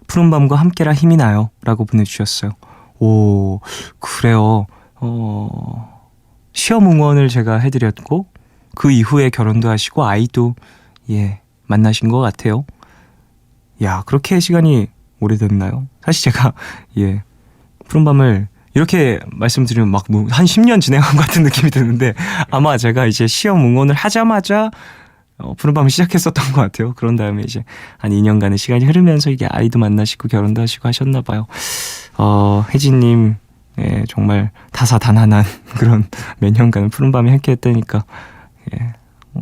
푸른밤과 함께라 힘이 나요 라고 보내주셨어요. 오, 그래요. 시험 응원을 제가 해드렸고 그 이후에 결혼도 하시고 아이도 만나신 것 같아요. 야, 그렇게 시간이 오래됐나요? 사실 제가 푸른밤을 이렇게 말씀드리면 막 한 10년 진행한 것 같은 느낌이 드는데 아마 제가 이제 시험 응원을 하자마자 푸른밤을 시작했었던 것 같아요. 그런 다음에 이제 한 2년간의 시간이 흐르면서 이게 아이도 만나시고 결혼도 하시고 하셨나 봐요. 혜진님 정말 다사다난한 그런 몇 년간은 푸른밤에 함께 했다니까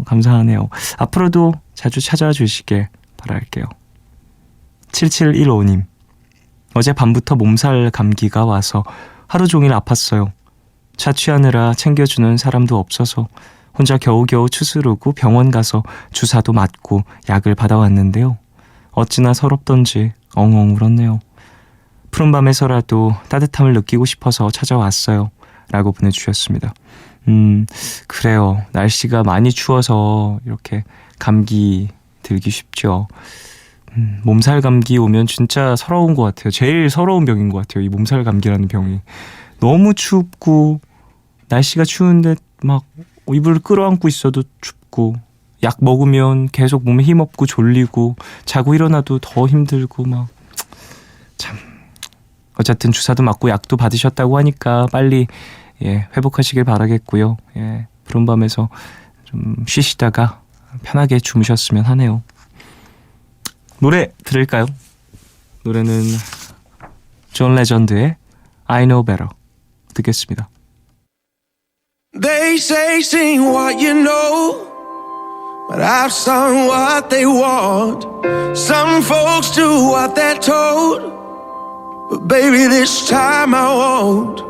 감사하네요. 앞으로도 자주 찾아와 주시길 바랄게요. 7715님, 어제 밤부터 몸살 감기가 와서 하루 종일 아팠어요. 자취하느라 챙겨주는 사람도 없어서 혼자 겨우겨우 추스르고 병원 가서 주사도 맞고 약을 받아왔는데요. 어찌나 서럽던지 엉엉 울었네요. 푸른밤에서라도 따뜻함을 느끼고 싶어서 찾아왔어요. 라고 보내주셨습니다. 그래요. 날씨가 많이 추워서 이렇게 감기 들기 쉽죠. 몸살 감기 오면 진짜 서러운 것 같아요. 제일 서러운 병인 것 같아요. 이 몸살 감기라는 병이. 너무 춥고 날씨가 추운데 막 이불을 끌어안고 있어도 춥고 약 먹으면 계속 몸에 힘없고 졸리고 자고 일어나도 더 힘들고 막 참 어쨌든 주사도 맞고 약도 받으셨다고 하니까 빨리 회복하시길 바라겠고요. 푸른밤에서 좀 쉬시다가 편하게 주무셨으면 하네요. 노래 들을까요? 노래는 존 레전드의 I Know Better 듣겠습니다. They say sing what you know, but I've sung what they want. Some folks do what they're told, but baby this time I won't.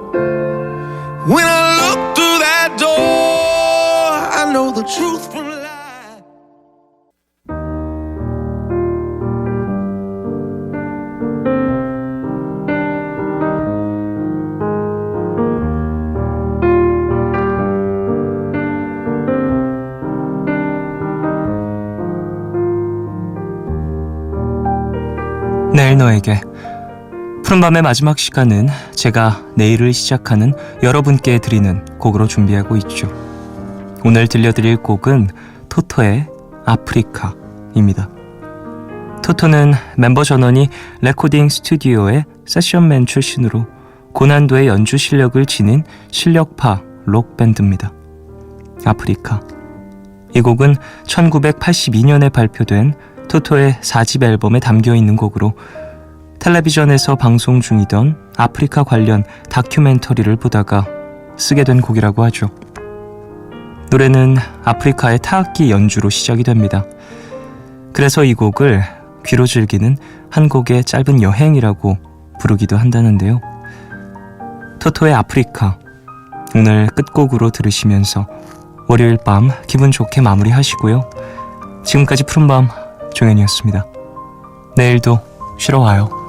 When I look through that door, I know the truth from lie. 내일 너에게 푸른밤의 마지막 시간은 제가 내일을 시작하는 여러분께 드리는 곡으로 준비하고 있죠. 오늘 들려드릴 곡은 토토의 아프리카입니다. 토토는 멤버 전원이 레코딩 스튜디오의 세션맨 출신으로 고난도의 연주 실력을 지닌 실력파 록밴드입니다. 아프리카. 이 곡은 1982년에 발표된 토토의 4집 앨범에 담겨있는 곡으로 텔레비전에서 방송 중이던 아프리카 관련 다큐멘터리를 보다가 쓰게 된 곡이라고 하죠. 노래는 아프리카의 타악기 연주로 시작이 됩니다. 그래서 이 곡을 귀로 즐기는 한 곡의 짧은 여행이라고 부르기도 한다는데요. 토토의 아프리카, 오늘 끝곡으로 들으시면서 월요일 밤 기분 좋게 마무리하시고요. 지금까지 푸른밤 종현이었습니다. 내일도 쉬러 와요.